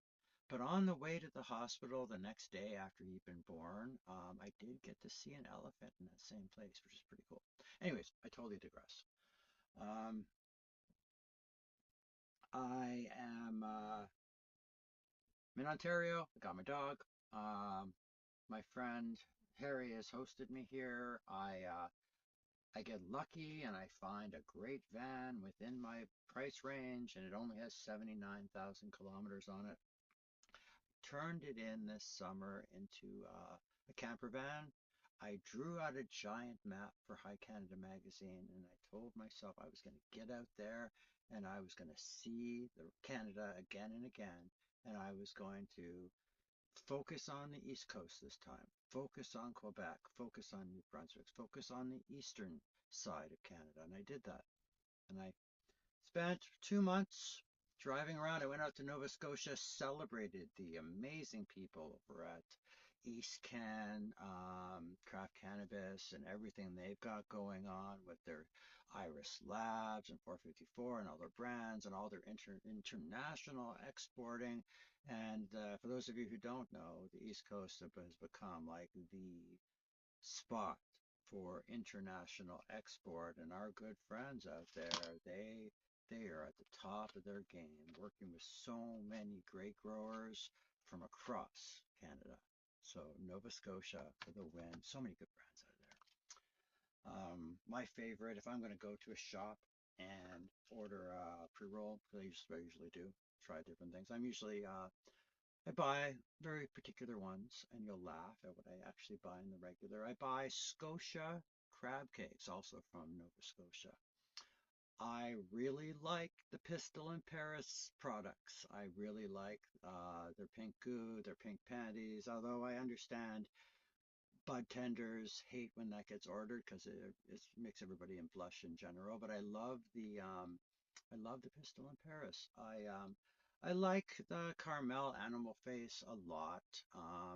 but on the way to the hospital the next day after he'd been born, I did get to see an elephant in that same place, which is pretty cool. Anyways, I totally digress. Um, I am in Ontario. I got my dog. Um, my friend Harry has hosted me here. I get lucky and I find a great van within my price range, and it only has 79,000 kilometers on it. Turned it in this summer into a camper van. I drew out a giant map for High Canada magazine, and I told myself I was going to get out there and I was going to see the Canada again and again, and I was going to focus on the East Coast this time, focus on Quebec, focus on New Brunswick, focus on the eastern side of Canada. And I did that. And I spent 2 months driving around. I went out to Nova Scotia, celebrated the amazing people over at East Can, Craft Cannabis, and everything they've got going on with their Iris Labs and 454 and all their brands and all their international exporting. And for those of you who don't know, the East Coast has become like the spot for international export, and our good friends out there, they are at the top of their game, working with so many great growers from across Canada. So Nova Scotia for the win. So many good brands out of there. My favorite, if I'm going to go to a shop and order a pre-roll, because I usually do, try different things. I buy very particular ones, and you'll laugh at what I actually buy in the regular. I buy Scotia crab cakes, also from Nova Scotia. I really like the Pistol in Paris products. I really like their pink goo, their pink panties, although I understand bud tenders hate when that gets ordered because it makes everybody blush in general. But I love the Pistol in Paris. I like the Carmel Animal Face a lot,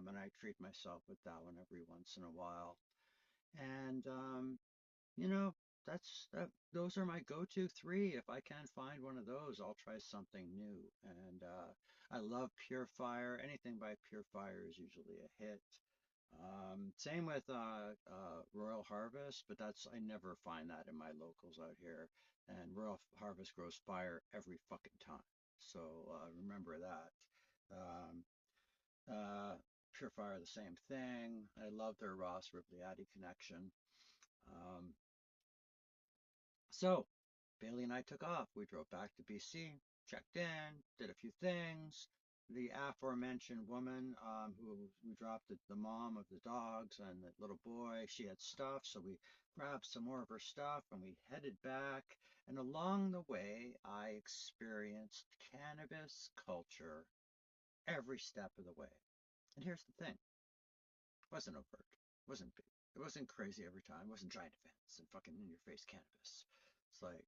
and I treat myself with that one every once in a while. And you know, those are my go-to three. If I can't find one of those, I'll try something new. And I love Pure Fire. Anything by Pure Fire is usually a hit. Same with Royal Harvest, but I never find that in my locals out here. And Royal Harvest grows fire every fucking time. So remember that. Um, uh, Pure Fire, the same thing. I love their Ross Ripley connection. Um, so Bailey and I took off. We drove back to BC, checked in, did a few things. The aforementioned woman who we dropped the mom of the dogs and the little boy, she had stuff, so we grabbed some more of her stuff and we headed back. And along the way, I experienced cannabis culture every step of the way. And here's the thing, it wasn't overt, it wasn't big, it wasn't crazy every time, it wasn't giant events and fucking in your face cannabis. It's like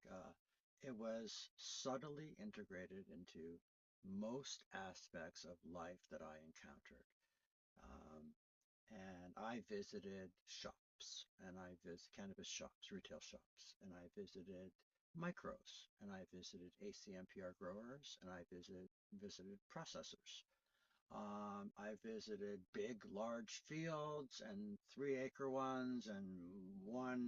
it was subtly integrated into most aspects of life that I encountered. Um, and I visited shops, and I visited cannabis shops, retail shops, and I visited micros, and I visited ACMPR growers, and I visited processors. I visited big, large fields and 3 acre ones and what,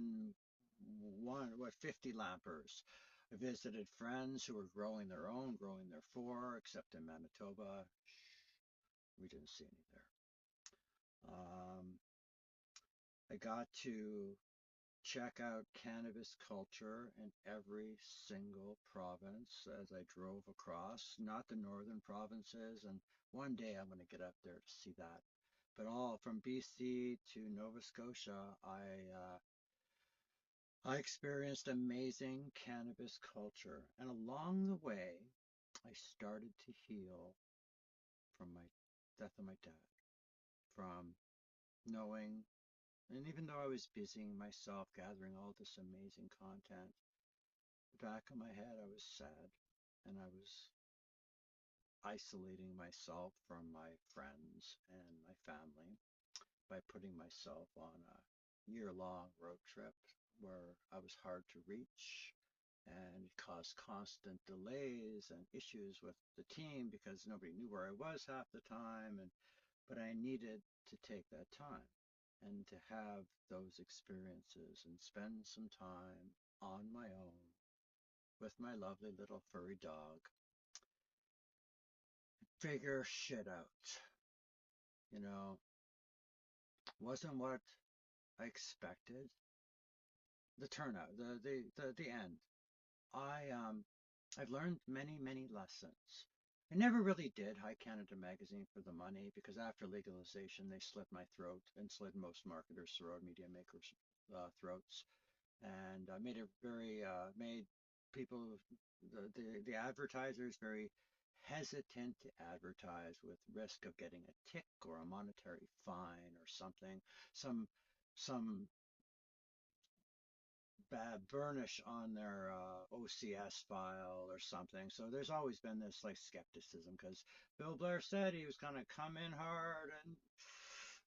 50 lampers. I visited friends who were growing their own, growing their four, except in Manitoba, we didn't see any there. Um, I got to check out cannabis culture in every single province as I drove across, not the northern provinces. And one day I'm going to get up there to see that. But all from BC to Nova Scotia, I experienced amazing cannabis culture. And along the way, I started to heal from my death of my dad, from knowing, and even though I was busying myself gathering all this amazing content, the back of my head, I was sad and I was isolating myself from my friends and my family by putting myself on a year-long road trip where I was hard to reach and it caused constant delays and issues with the team because nobody knew where I was half the time and but I needed to take that time and to have those experiences and spend some time on my own with my lovely little furry dog, figure shit out. You know, wasn't what I expected. The turnout, the end. I I've learned many lessons. I never really did High Canada magazine for the money because after legalization they slit my throat and slit most marketers' throat, media makers' throats, and made it very made people the advertisers very hesitant to advertise with risk of getting a tick or a monetary fine or something, some some bad burnish on their OCS file or something. So there's always been this like skepticism because Bill Blair said he was going to come in hard and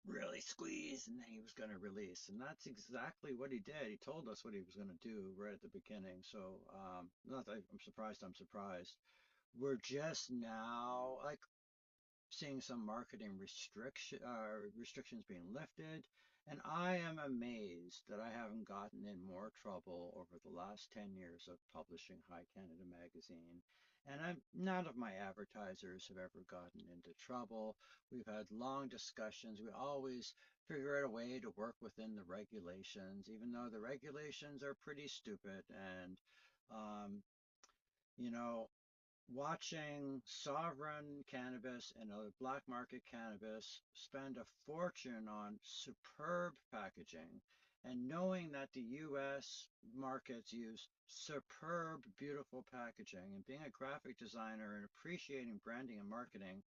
really squeeze and then he was going to release. And that's exactly what he did. He told us what he was going to do right at the beginning. So not that I'm surprised, I'm surprised. We're just now like seeing some marketing restrictions being lifted. And I am amazed that I haven't gotten in more trouble over the last 10 years of publishing High Canada magazine. And none of my advertisers have ever gotten into trouble. We've had long discussions. We always figure out a way to work within the regulations, even though the regulations are pretty stupid. And, um, you know, watching sovereign cannabis and other black market cannabis spend a fortune on superb packaging and knowing that the US markets use superb, beautiful packaging and being a graphic designer and appreciating branding and marketing,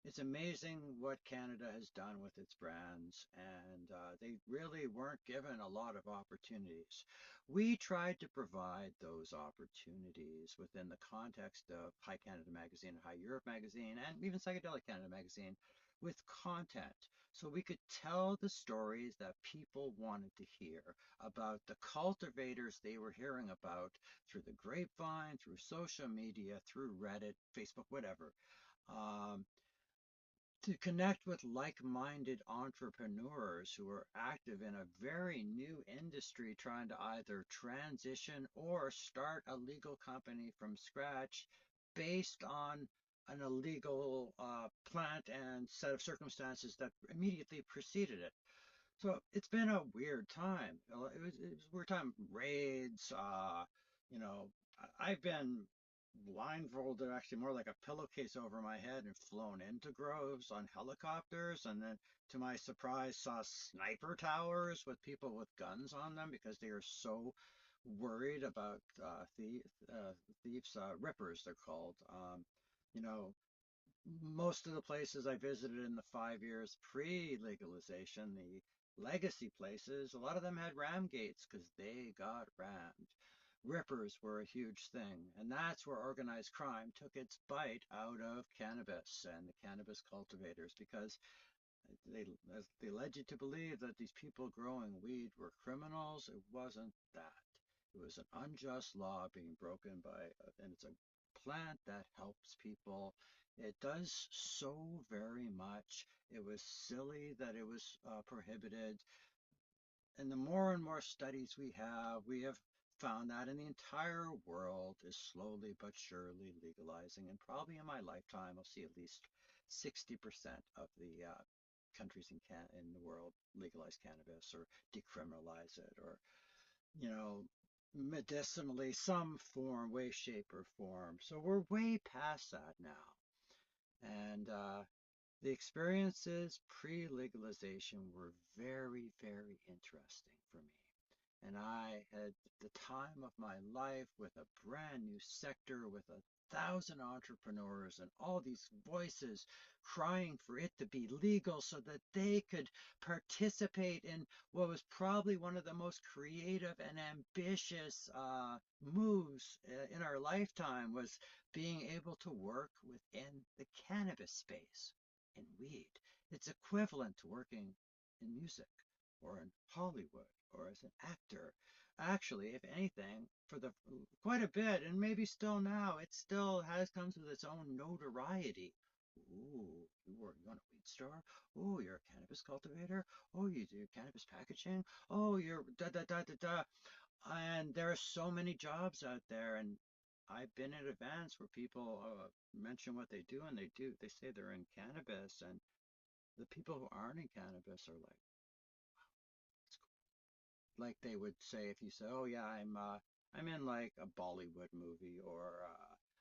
it's amazing what Canada has done with its brands, and they really weren't given a lot of opportunities. We tried to provide those opportunities within the context of High Canada Magazine, High Europe Magazine, and even Psychedelic Canada Magazine with content so we could tell the stories that people wanted to hear about the cultivators they were hearing about through the grapevine, through social media, through Reddit, Facebook, whatever. Um, to connect with like-minded entrepreneurs who are active in a very new industry trying to either transition or start a legal company from scratch based on an illegal plant and set of circumstances that immediately preceded it. So it's been a weird time. It was a weird time. Raids, you know, I've been blindfolded, actually more like a pillowcase over my head and flown into groves on helicopters, and then to my surprise saw sniper towers with people with guns on them because they are so worried about thieves, rippers they're called. You know, most of the places I visited in the 5 years pre-legalization, the legacy places, a lot of them had ram gates because they got rammed. Rippers were a huge thing, and that's where organized crime took its bite out of cannabis and the cannabis cultivators because they they led you to believe that these people growing weed were criminals. It wasn't that. It was an unjust law being broken by, and it's a plant that helps people. It does so very much. It was silly that it was prohibited. And the more and more studies we have found that in the entire world is slowly but surely legalizing. And probably in my lifetime, I'll see at least 60% of the countries in the world legalize cannabis or decriminalize it, or you know, medicinally, some form, way, shape, or form. So we're way past that now. And the experiences pre-legalization were very, very interesting for me. And I had the time of my life with a brand new sector with 1,000 entrepreneurs and all these voices crying for it to be legal so that they could participate in what was probably one of the most creative and ambitious moves in our lifetime, was being able to work within the cannabis space in weed. It's equivalent to working in music or in Hollywood or as an actor. Actually, if anything, for the quite a bit, and maybe still now, it still has comes with its own notoriety. Ooh, you own a weed store? Oh, you're a cannabis cultivator? Oh, you do cannabis packaging? Oh, you're da da da da da. And there are so many jobs out there, and I've been at events where people mention what they do, and they say they're in cannabis, and the people who aren't in cannabis are like, like they would say if you say, "Oh yeah, I'm in like a Bollywood movie, or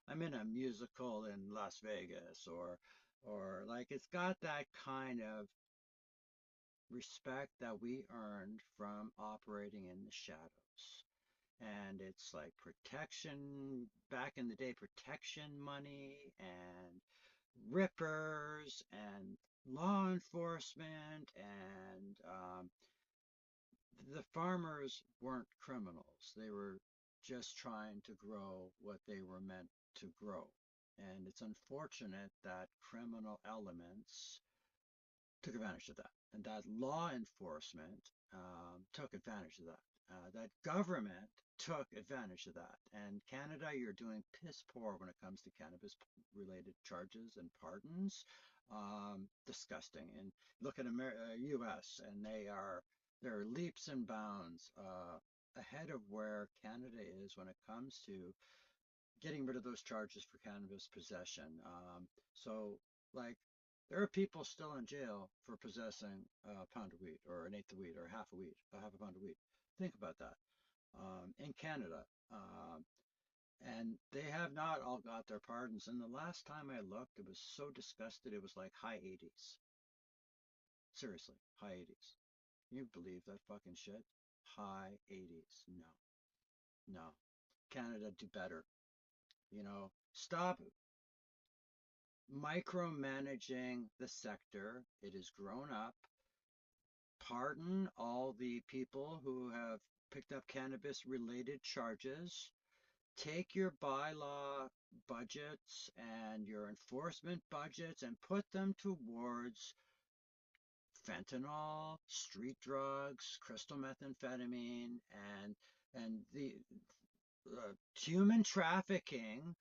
I'm in a musical in Las Vegas," or like it's got that kind of respect that we earned from operating in the shadows. And it's like protection, back in the day, protection money and rippers and law enforcement, and the farmers weren't criminals. They were just trying to grow what they were meant to grow. And it's unfortunate that criminal elements took advantage of that, and that law enforcement took advantage of that. That government took advantage of that. And Canada, you're doing piss poor when it comes to cannabis related charges and pardons. Disgusting. And look at US, and they're leaps and bounds ahead of where Canada is when it comes to getting rid of those charges for cannabis possession. So, like, there are people still in jail for possessing a pound of weed, or an eighth of weed, or half a weed, a half a pound of weed. Think about that. In Canada, and they have not all got their pardons. And the last time I looked, it was so disgusted. It was like high 80s. Seriously, high 80s. Can you believe that fucking shit? High 80s. No, no. Canada, do better. Stop micromanaging the sector. It has grown up. Pardon all the people who have picked up cannabis related charges. Take your bylaw budgets and your enforcement budgets and put them towards fentanyl, street drugs, crystal methamphetamine, and the human trafficking,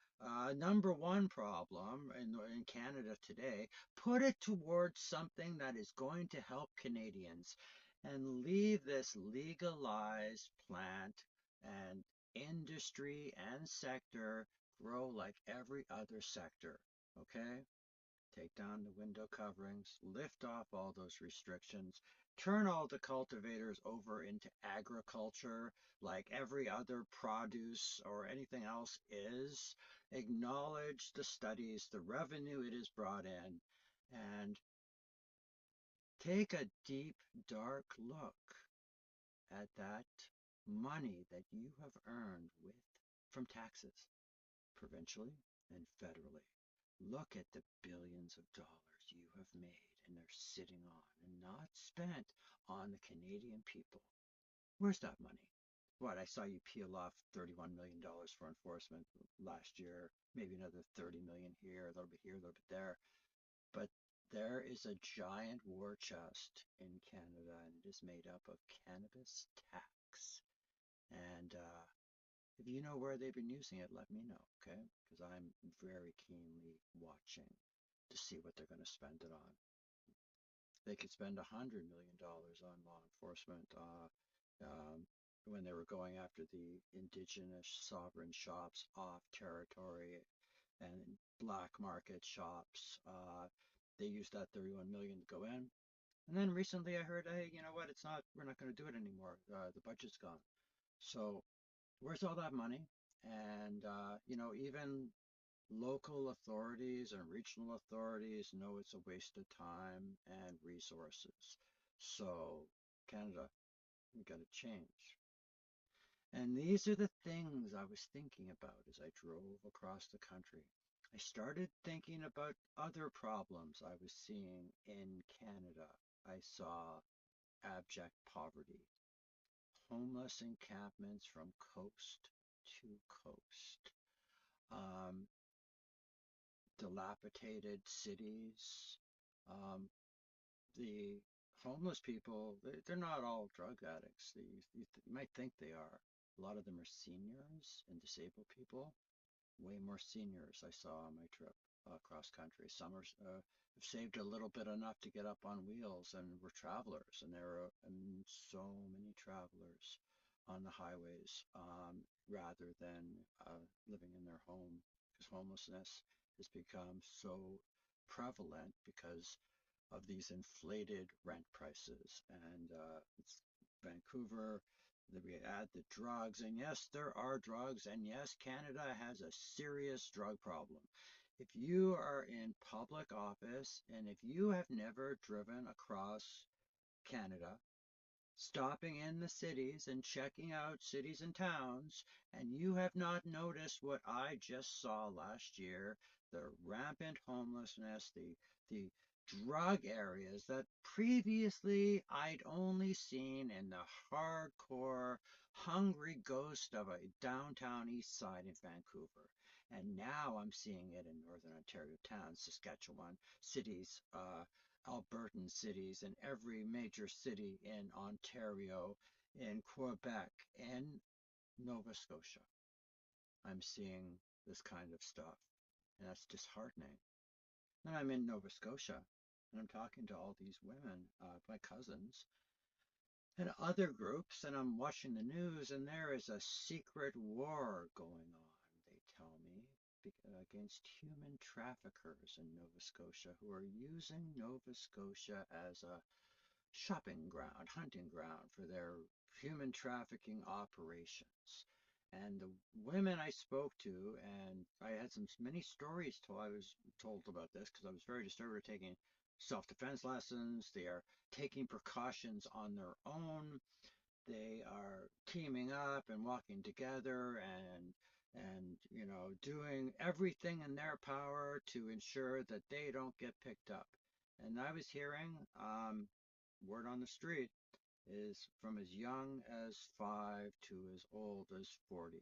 number one problem in Canada today. Put it towards something that is going to help Canadians, and leave this legalized plant and industry and sector grow like every other sector. Okay? Take down the window coverings, lift off all those restrictions, turn all the cultivators over into agriculture like every other produce or anything else is. Acknowledge the studies, the revenue it has brought in, and take a deep, dark look at that money that you have earned from taxes, provincially and federally. Look at the billions of dollars you have made and they're sitting on and not spent on the Canadian people. Where's that money? What, I saw you peel off $31 million for enforcement last year, maybe another 30 million here, a little bit here, a little bit there. But there is a giant war chest in Canada, and it is made up of cannabis tax. And if you know where they've been using it, let me know, okay? Because I'm very keenly watching to see what they're going to spend it on. They could spend $100 million on law enforcement when they were going after the indigenous sovereign shops off territory and black market shops. They used that 31 million to go in. And then recently I heard, hey, you know what? We're not going to do it anymore. The budget's gone. So where's all that money? And, even local authorities and regional authorities know it's a waste of time and resources. So, Canada, we got to change. And these are the things I was thinking about as I drove across the country. I started thinking about other problems I was seeing in Canada. I saw abject poverty, homeless encampments from coast to coast, um, dilapidated cities. Um, the homeless people, they're not all drug addicts. You might think they are. A lot of them are seniors and disabled people. Way more seniors I saw on my trip across country. Some have saved a little bit enough to get up on wheels and were travelers, and there are so many travelers on the highways rather than living in their home because homelessness has become so prevalent because of these inflated rent prices. And it's Vancouver, we add the drugs, and yes, there are drugs, and yes, Canada has a serious drug problem. If you are in public office and if you have never driven across Canada, stopping in the cities and checking out cities and towns, and you have not noticed what I just saw last year, the rampant homelessness, the drug areas that previously I'd only seen in the hardcore hungry ghost of a downtown east side in Vancouver. And now I'm seeing it in Northern Ontario towns, Saskatchewan cities, Albertan cities, in every major city in Ontario, in Quebec, and Nova Scotia. I'm seeing this kind of stuff, and that's disheartening. And I'm in Nova Scotia, and I'm talking to all these women, my cousins, and other groups, and I'm watching the news, and there is a secret war going on, they tell me, against human traffickers in Nova Scotia who are using Nova Scotia as a shopping ground, hunting ground for their human trafficking operations. And the women I spoke to, and I had many stories told. I was told about this because I was very disturbed. They're taking self-defense lessons. They are taking precautions on their own. They are teaming up and walking together and doing everything in their power to ensure that they don't get picked up. And I was hearing word on the street is from as young as 5 to as old as 40,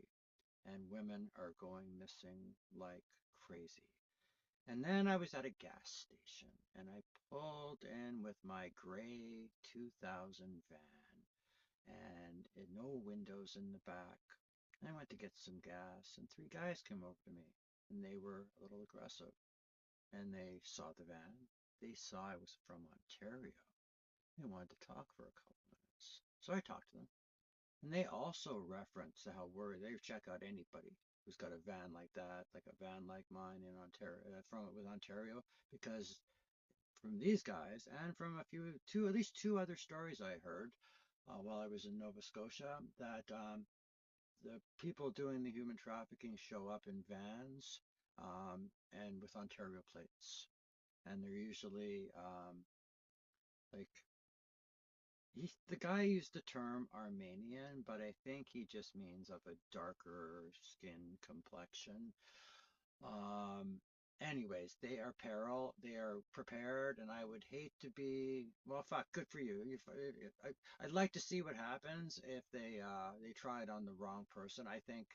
and women are going missing like crazy. And then I was at a gas station and I pulled in with my gray 2000 van and no windows in the back. I went to get some gas, and three guys came over to me, and they were a little aggressive. And they saw the van. They saw I was from Ontario. They wanted to talk for a couple minutes. So I talked to them. And they also reference how worried they check out anybody who's got a van like that, like a van like mine in Ontario, with Ontario, because from these guys and from at least two other stories I heard while I was in Nova Scotia, that the people doing the human trafficking show up in vans and with Ontario plates, and they're usually like the guy used the term Armenian, but I think he just means of a darker skin complexion. Um, Anyways, they are peril. They are prepared, and I would hate to be. Well, fuck. Good for you. I'd like to see what happens if they try it on the wrong person. I think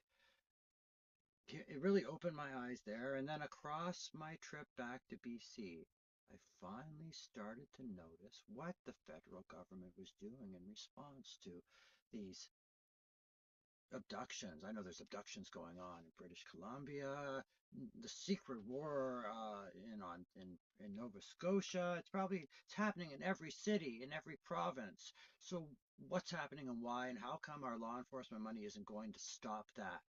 it really opened my eyes there. And then across my trip back to BC, I finally started to notice what the federal government was doing in response to these abductions. I know there's abductions going on in British Columbia, the secret war in Nova Scotia. It's happening in every city, in every province. So what's happening and why, and how come our law enforcement money isn't going to stop that?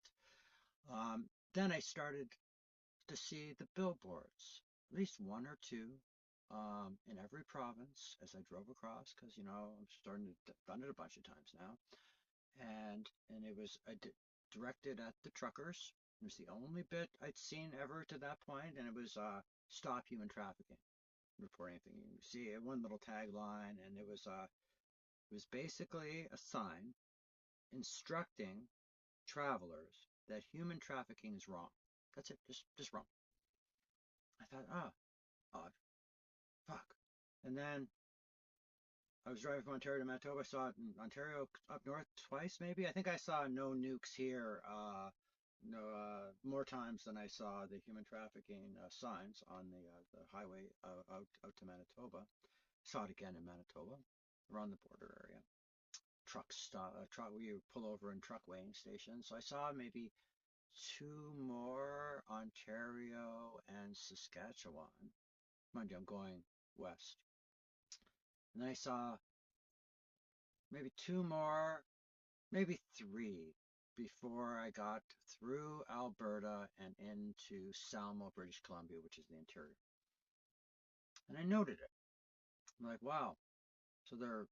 Then I started to see the billboards, at least one or two, in every province as I drove across, because I'm starting to done it a bunch of times now, and it was directed at the truckers. It was the only bit I'd seen ever to that point, and it was stop human trafficking, report anything you see. One little tagline, and it was basically a sign instructing travelers that human trafficking is wrong. That's it, just wrong. I thought, oh, fuck. And then I was driving from Ontario to Manitoba. I saw it in Ontario up north twice, maybe. I think I saw no nukes here, no more times than I saw the human trafficking signs on the highway out to Manitoba. Saw it again in Manitoba, around the border area. Truck stop, truck where you pull over in truck weighing stations. So I saw maybe two more, Ontario and Saskatchewan. Mind you, I'm going west. And then I saw maybe two more, maybe three before I got through Alberta and into Salmo, British Columbia, which is the interior. And I noted it. I'm like, wow. So there's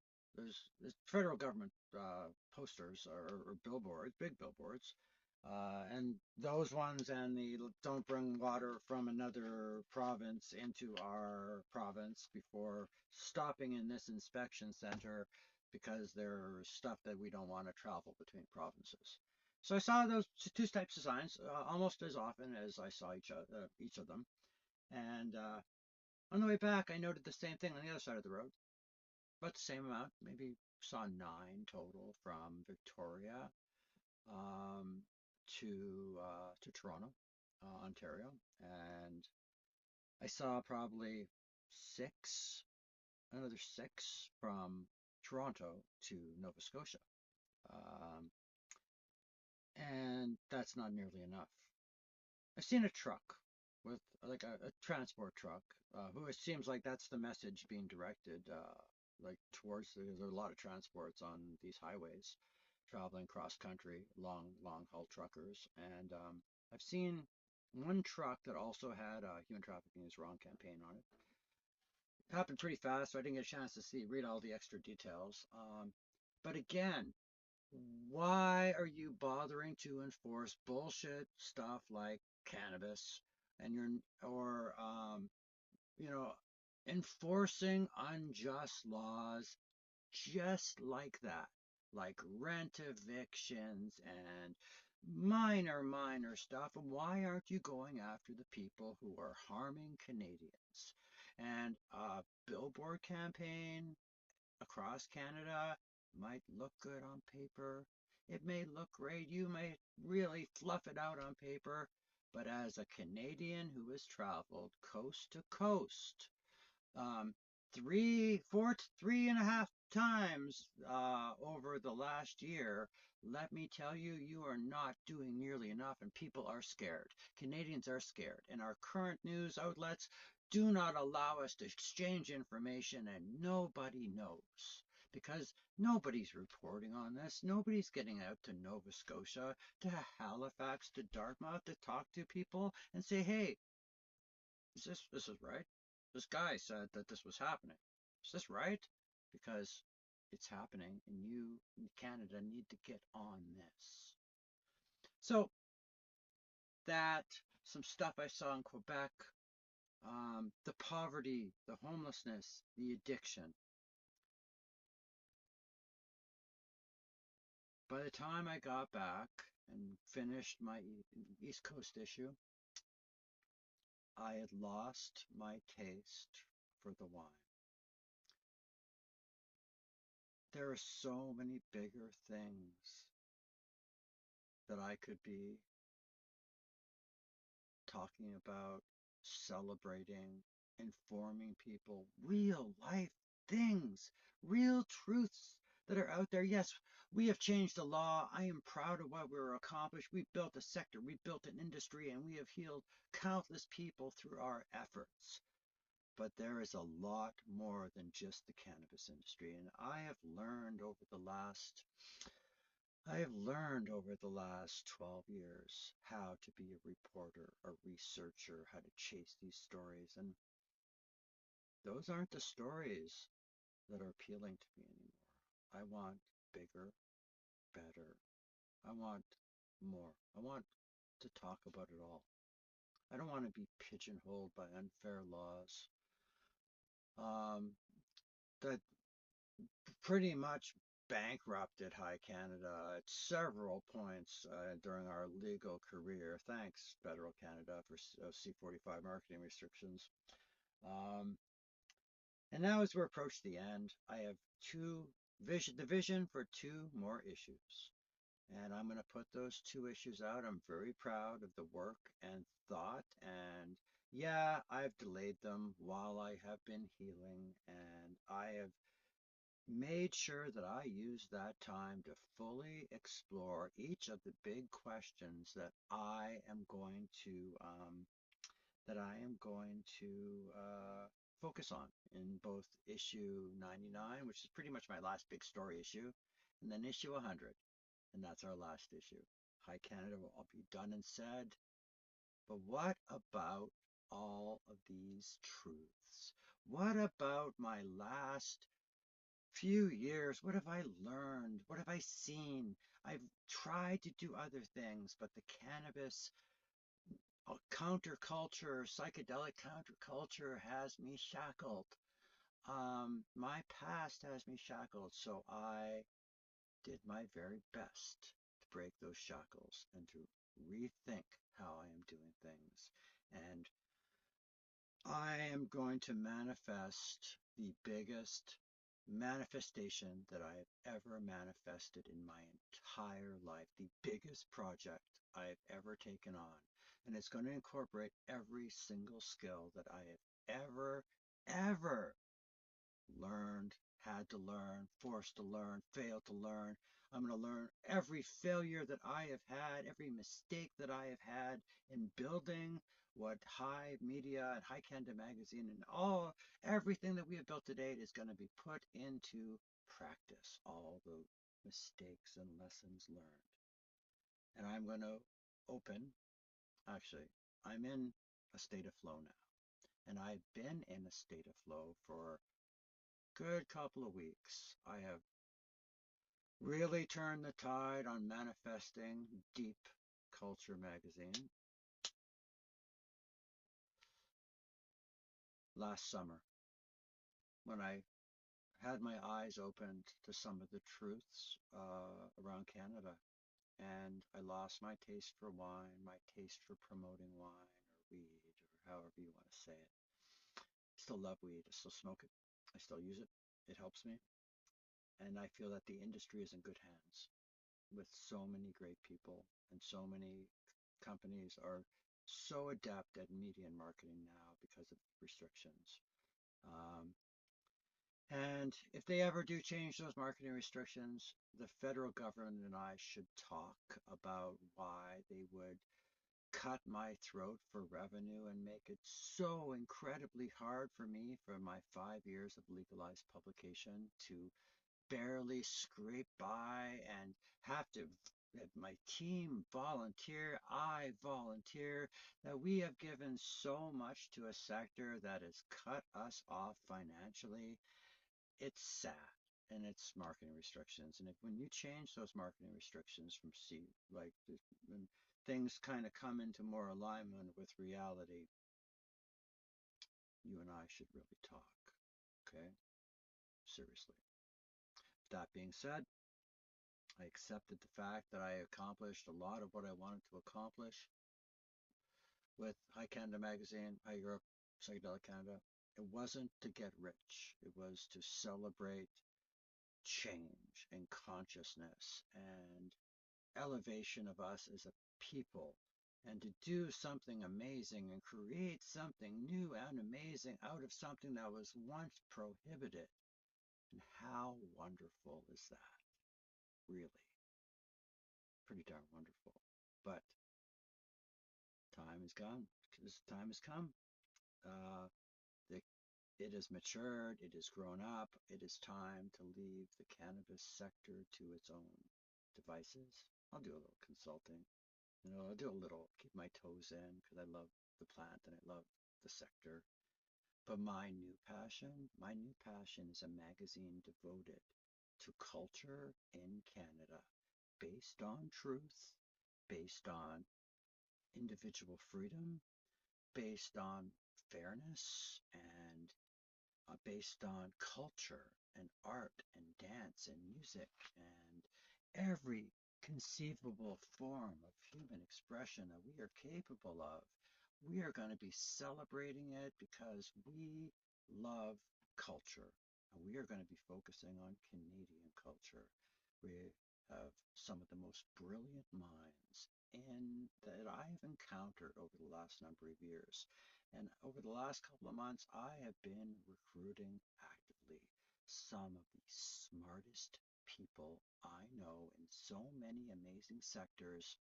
federal government posters or billboards, big billboards, and those ones and the don't bring water from another province into our province before stopping in this inspection center because there's stuff that we don't want to travel between provinces. So I saw those two types of signs almost as often as I saw each of them. And on the way back, I noted the same thing on the other side of the road, about the same amount, maybe saw nine total from Victoria um, to Toronto, Ontario, and I saw probably six, another six from Toronto to Nova Scotia, um, and that's not nearly enough. I've seen a truck with like a transport truck, who it seems like that's the message being directed, like towards there's a lot of transports on these highways, traveling cross country, long haul truckers, and I've seen one truck that also had a human trafficking is wrong campaign on it. It happened pretty fast, so I didn't get a chance to read all the extra details. But again, why are you bothering to enforce bullshit stuff like cannabis and you know enforcing unjust laws just like that, like rent evictions and minor stuff? And why aren't you going after the people who are harming Canadians? And a billboard campaign across Canada might look good on paper. It may look great. You may really fluff it out on paper. But as a Canadian who has traveled coast to coast, um, three and a half times over the last year, let me tell you, you are not doing nearly enough, and people are scared. Canadians are scared, and our current news outlets do not allow us to exchange information, and nobody knows. Because nobody's reporting on this. Nobody's getting out to Nova Scotia, to Halifax, to Dartmouth to talk to people and say, hey, this is right? This guy said that this was happening. Is this right? Because it's happening, and you in Canada need to get on this. So that some stuff I saw in Quebec, the poverty, the homelessness, the addiction. By the time I got back and finished my East Coast issue, I had lost my taste for the wine. There are so many bigger things that I could be talking about, celebrating, informing people, real life things, real truths that are out there. Yes, we have changed the law. I am proud of what we're accomplished. We built a sector, we built an industry, and we have healed countless people through our efforts. But there is a lot more than just the cannabis industry. And I have learned over the last 12 years how to be a reporter, a researcher, how to chase these stories. And those aren't the stories that are appealing to me anymore. I want bigger, better. I want more. I want to talk about it all. I don't want to be pigeonholed by unfair laws um, that pretty much bankrupted High Canada at several points during our legal career. Thanks, Federal Canada, for C45 marketing restrictions. Um, and now, as we approach the end, I have the vision for two more issues. And I'm going to put those two issues out. I'm very proud of the work and thought. And yeah, I've delayed them while I have been healing. And I have made sure that I use that time to fully explore each of the big questions that I am going to focus on in both issue 99, which is pretty much my last big story issue, and then issue 100, and that's our last issue. High Canada will all be done and said, but what about all of these truths? What about my last few years? What have I learned? What have I seen? I've tried to do other things, but the cannabis counterculture, psychedelic counterculture has me shackled. My past has me shackled, so I did my very best to break those shackles and to rethink how I am doing things. And I am going to manifest the biggest manifestation that I have ever manifested in my entire life, the biggest project I have ever taken on. And it's going to incorporate every single skill that I have ever learned, had to learn, forced to learn, failed to learn. I'm going to learn every failure that I have had, every mistake that I have had in building what High Media and High Canada Magazine and everything that we have built to date is going to be put into practice. All the mistakes and lessons learned. And I'm going to open, actually, I'm in a state of flow now. And I've been in a state of flow for good couple of weeks. I have really turned the tide on manifesting Deep Culture magazine last summer when I had my eyes opened to some of the truths around Canada. And I lost my taste for wine, my taste for promoting wine or weed or however you want to say it. I still love weed. I still smoke it. I still use it. It helps me. And I feel that the industry is in good hands with so many great people, and so many companies are so adept at media and marketing now because of restrictions. Um, and if they ever do change those marketing restrictions, the federal government and I should talk about why they would cut my throat for revenue and make it so incredibly hard for me for my 5 years of legalized publication to barely scrape by and have to have my team volunteer, I volunteer, that we have given so much to a sector that has cut us off financially. It's sad. And it's marketing restrictions. And if when you change those marketing restrictions from like when things kind of come into more alignment with reality, you and I should really talk. Okay? Seriously. That being said, I accepted the fact that I accomplished a lot of what I wanted to accomplish with High Canada Magazine, High Europe, Psychedelic Canada. It wasn't to get rich. It was to celebrate change and consciousness and elevation of us as a people, and to do something amazing and create something new and amazing out of something that was once prohibited. And how wonderful is that? Really, pretty darn wonderful. But time has gone. This time has come. Uh, the, it has matured. It has grown up. It is time to leave the cannabis sector to its own devices. I'll do a little consulting. I'll do a little, keep my toes in because I love the plant and I love the sector. But my new passion is a magazine devoted to culture in Canada, based on truth, based on individual freedom, based on fairness, and based on culture and art and dance and music and every conceivable form of human expression that we are capable of. We are going to be celebrating it because we love culture. And we are going to be focusing on Canadian culture. We have some of the most brilliant minds in that I've encountered over the last number of years. And over the last couple of months, I have been recruiting actively some of the smartest people I know in so many amazing sectors.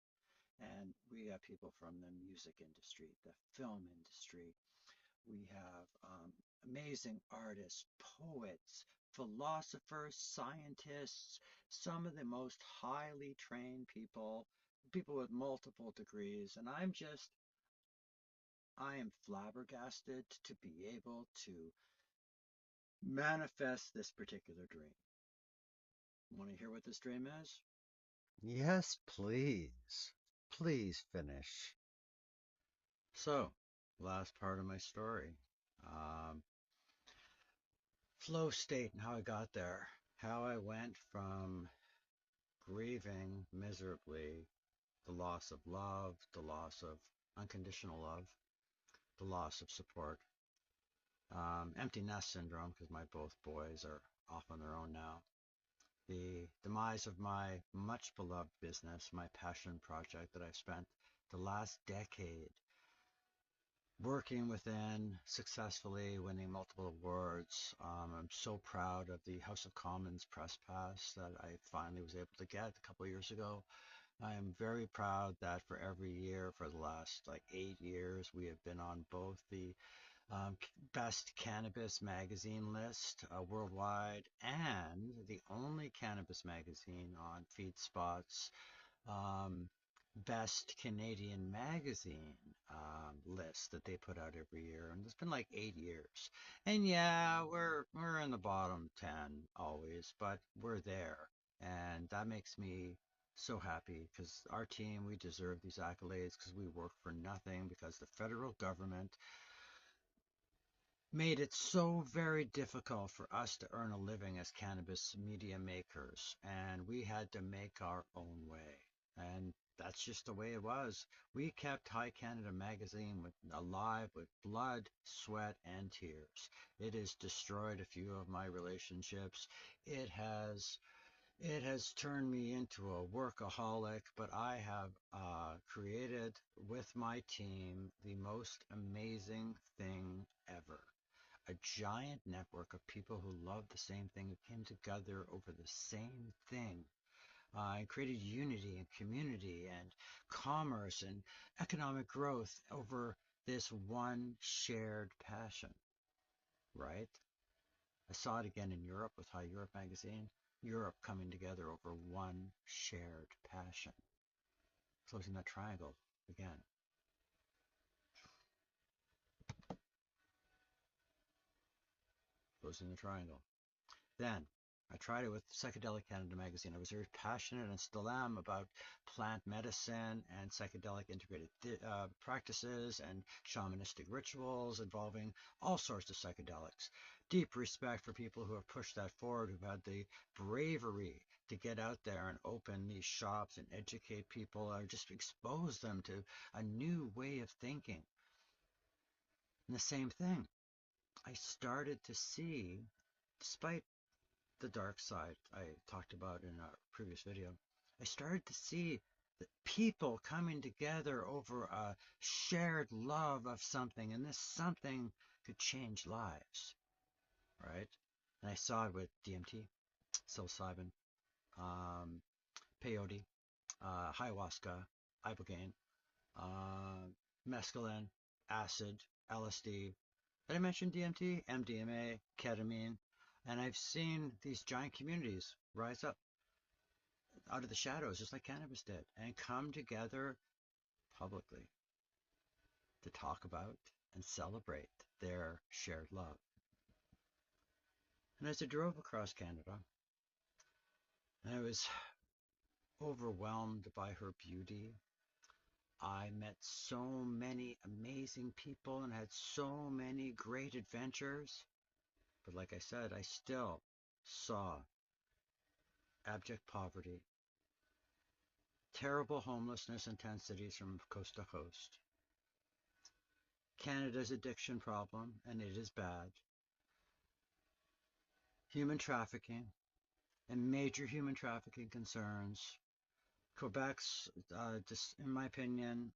And we have people from the music industry, the film industry. We have amazing artists, poets, philosophers, scientists, some of the most highly trained people, people with multiple degrees. And I am flabbergasted to be able to manifest this particular dream. Want to hear what this dream is? Yes, please. Please finish. So, last part of my story. Um, Flow state and how I got there. How I went from grieving miserably the loss of love, the loss of unconditional love, the loss of support, empty nest syndrome because my both boys are off on their own now. The demise of my much beloved business, my passion project that I've spent the last decade working within, successfully winning multiple awards. I'm so proud of the House of Commons press pass that I finally was able to get a couple of years ago. I am very proud that for every year for the last like 8 years, we have been on both the best cannabis magazine list worldwide and the only cannabis magazine on FeedSpot's um, best Canadian magazine list that they put out every year, and it's been like 8 years. And yeah, we're in the bottom 10 always, but we're there, and that makes me so happy because our team, we deserve these accolades because we work for nothing because the federal government made it so very difficult for us to earn a living as cannabis media makers, and we had to make our own way. And that's just the way it was. We kept High Canada magazine alive with blood, sweat, and tears. It has destroyed a few of my relationships. It has it has turned me into a workaholic, but I have created with my team the most amazing thing ever, a giant network of people who love the same thing, who came together over the same thing, and created unity and community and commerce and economic growth over this one shared passion, right? I saw it again in Europe with High Europe magazine. Europe coming together over one shared passion. Closing that triangle again. Closing the triangle. Then I tried it with Psychedelic Canada magazine. I was very passionate and still am about plant medicine and psychedelic integrated practices and shamanistic rituals involving all sorts of psychedelics. Deep respect for people who have pushed that forward, who've had the bravery to get out there and open these shops and educate people or just expose them to a new way of thinking. And the same thing, I started to see, despite the dark side I talked about in a previous video, I started to see that people coming together over a shared love of something, and this something could change lives, right? And I saw it with DMT, psilocybin, um, peyote, ayahuasca, ibogaine, uh, mescaline, acid, LSD. Did I mention DMT, MDMA, ketamine? And I've seen these giant communities rise up out of the shadows, just like cannabis did, and come together publicly to talk about and celebrate their shared love. And as I drove across Canada, I was overwhelmed by her beauty. I met so many amazing people and had so many great adventures. But like I said, I still saw abject poverty, terrible homelessness in 10 cities from coast to coast, Canada's addiction problem, and it is bad, human trafficking, and major human trafficking concerns, Quebec's, in my opinion,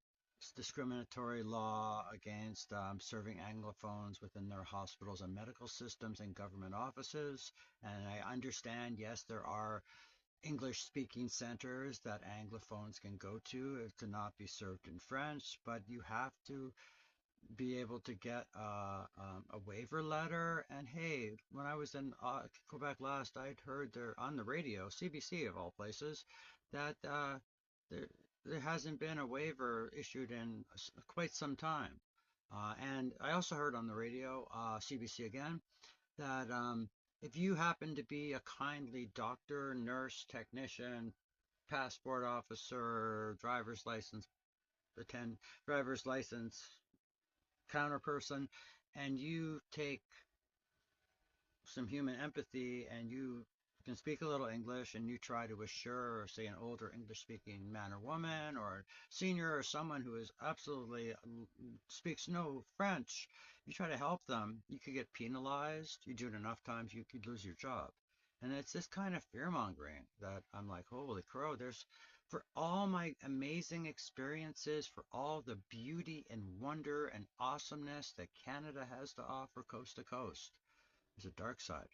discriminatory law against serving Anglophones within their hospitals and medical systems and government offices. And I understand, yes, there are English speaking centers that Anglophones can go to not be served in French, but you have to be able to get a waiver letter. And hey, when I was in Quebec last, I'd heard there on the radio, CBC of all places, that there there hasn't been a waiver issued in quite some time. And I also heard on the radio, CBC again, that if you happen to be a kindly doctor, nurse, technician, passport officer, attend driver's license counter person, and you take some human empathy and you can speak a little English and you try to assure, say, an older English speaking man or woman or a senior or someone who is absolutely speaks no French, you try to help them, you could get penalized. You do it enough times, you could lose your job. And it's this kind of fear mongering that I'm like, holy crow, there's for all my amazing experiences, for all the beauty and wonder and awesomeness that Canada has to offer coast to coast, there's a dark side.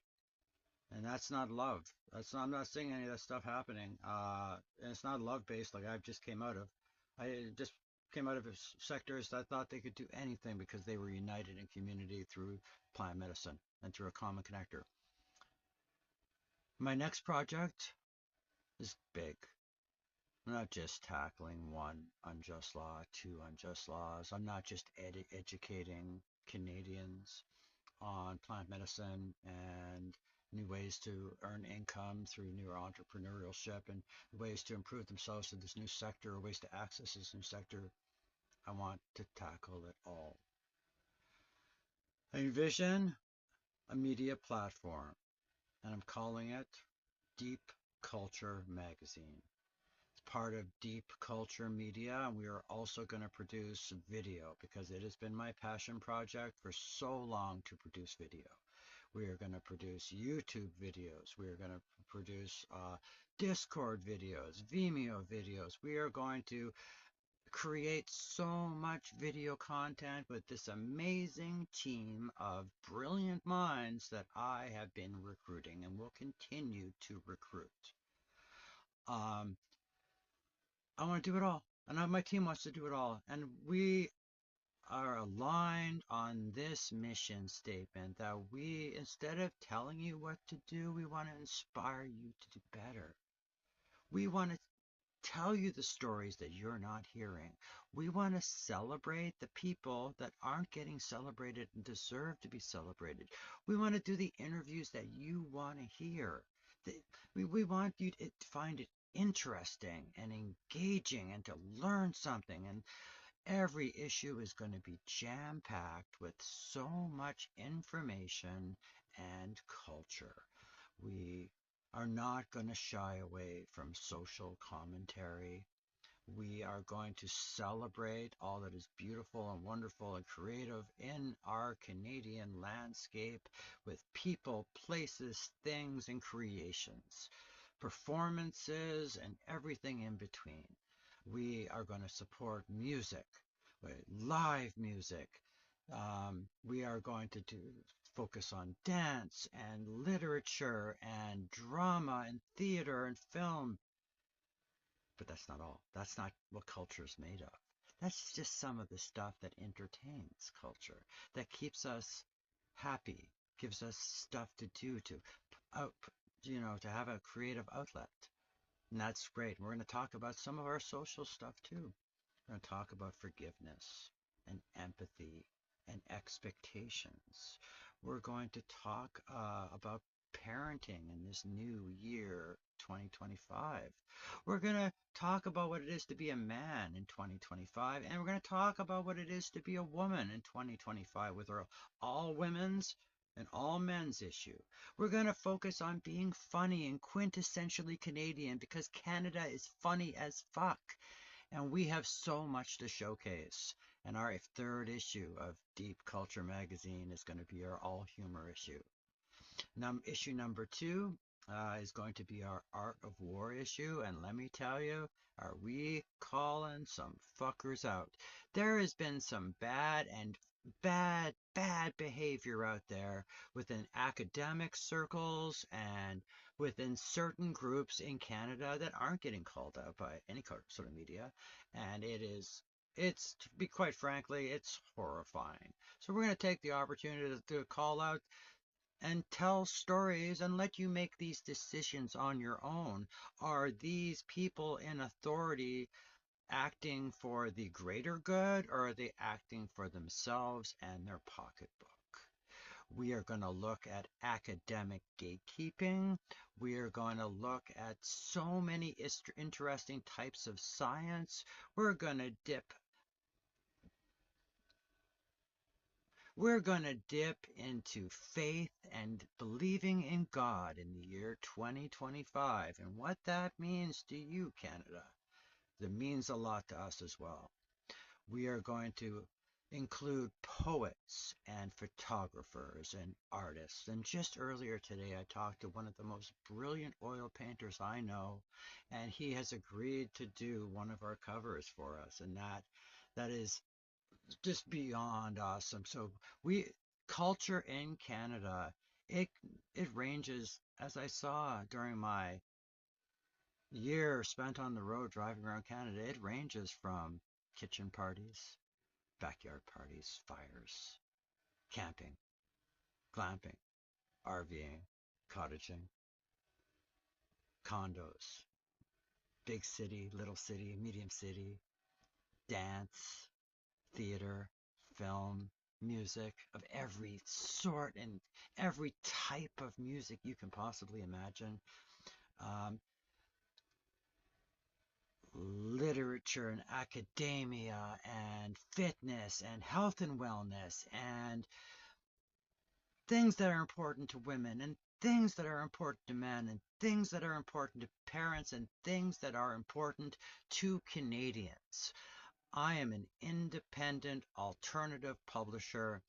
And that's not love. That's not, I'm not seeing any of that stuff happening. And it's not love based like I've just came out of. I just came out of sectors that thought they could do anything because they were united in community through plant medicine and through a common connector. My next project is big. I'm not just tackling one unjust law, two unjust laws. I'm not just educating Canadians on plant medicine and new ways to earn income through new entrepreneurship and ways to improve themselves in this new sector or ways to access this new sector. I want to tackle it all. I envision a media platform, and I'm calling it Deep Culture Magazine. It's part of Deep Culture Media, and we are also going to produce video because it has been my passion project for so long to produce video. We are going to produce YouTube videos. We are going to produce Discord videos, Vimeo videos. We are going to create so much video content with this amazing team of brilliant minds that I have been recruiting and will continue to recruit. Um, I want to do it all, and my team wants to do it all, and we are aligned on this mission statement that we, instead of telling you what to do, we want to inspire you to do better. We want to tell you the stories that you're not hearing. We want to celebrate the people that aren't getting celebrated and deserve to be celebrated. We want to do the interviews that you want to hear. We want you to find it interesting and engaging and to learn something. And every issue is going to be jam packed with so much information and culture. We are not going to shy away from social commentary. We are going to celebrate all that is beautiful and wonderful and creative in our Canadian landscape with people, places, things, and creations, performances, and everything in between. We are going to support music, live music. We are going to focus on dance and literature and drama and theater and film. But that's not all. That's not what culture is made of. That's just some of the stuff that entertains culture, that keeps us happy, gives us stuff to do, to out, to have a creative outlet. And that's great. We're going to talk about some of our social stuff too. We're going to talk about forgiveness and empathy and expectations. We're going to talk about parenting in this new year, 2025. We're going to talk about what it is to be a man in 2025, and we're going to talk about what it is to be a woman in 2025 with our all women's and all men's issue. We're going to focus on being funny and quintessentially Canadian because Canada is funny as fuck. And we have so much to showcase. And our third issue of Deep Culture Magazine is going to be our all humor issue. Issue number two is going to be our Art of War issue. And let me tell you, are we calling some fuckers out? There has been some bad behavior out there within academic circles and within certain groups in Canada that aren't getting called out by any sort of media. And it's, to be quite frankly, it's horrifying. So we're going to take the opportunity to call out and tell stories and let you make these decisions on your own. Are these people in authority acting for the greater good, or are they acting for themselves and their pocketbook? We are going to look at academic gatekeeping. We are going to look at so many interesting types of science. We're going to dip We're going to dip into faith and believing in God in the year 2025 and what that means to you, Canada. That means a lot to us as well. We are going to include poets and photographers and artists. And just earlier today, I talked to one of the most brilliant oil painters I know, and he has agreed to do one of our covers for us. And that is just beyond awesome. So we culture in Canada, it it ranges, as I saw during my year spent on the road driving around Canada, it ranges from kitchen parties, backyard parties, fires, camping, glamping, RVing, cottaging, condos, big city, little city, medium city, dance, theater, film, music of every sort and every type of music you can possibly imagine. Um, Literature and academia and fitness and health and wellness and things that are important to women and things that are important to men and things that are important to parents and things that are important to Canadians. I am an independent alternative publisher,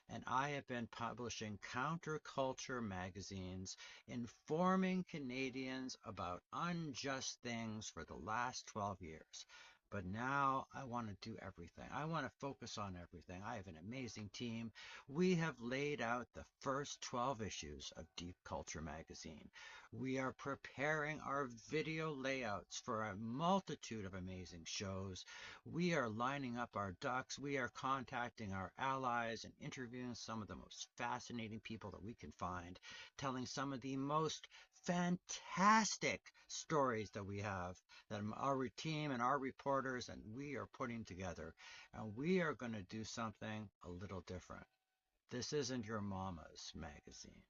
and I have been publishing counterculture magazines, informing Canadians about unjust things for the last 12 years. But now I want to do everything. I want to focus on everything. I have an amazing team. We have laid out the first 12 issues of Deep Culture magazine. We are preparing our video layouts for a multitude of amazing shows. We are lining up our ducks. We are contacting our allies and interviewing some of the most fascinating people that we can find, telling some of the most fantastic stories that we have, that our team and our reporters and we are putting together. And we are going to do something a little different. This isn't your mama's magazine.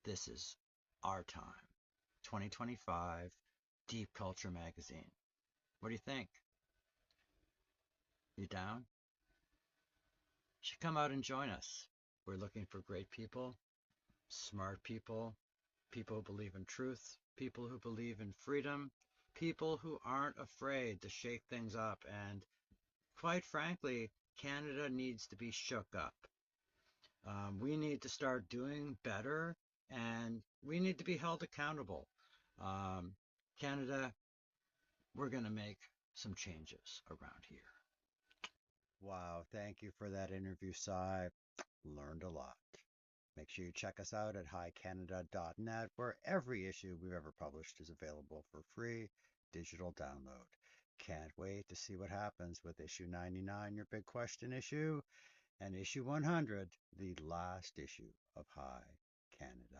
This is our time. 2025 Deep Culture Magazine. What do you think? You down? You should come out and join us. We're looking for great people, smart people, people who believe in truth, people who believe in freedom, people who aren't afraid to shake things up. And quite frankly, Canada needs to be shook up. We need to start doing better and we need to be held accountable. Um, Canada, we're going to make some changes around here. Wow, thank you for that interview, Cy. Learned a lot. Make sure you check us out at highcanada.net, where every issue we've ever published is available for free digital download. Can't wait to see what happens with issue 99, your big question issue, and issue 100, the last issue of High Canada.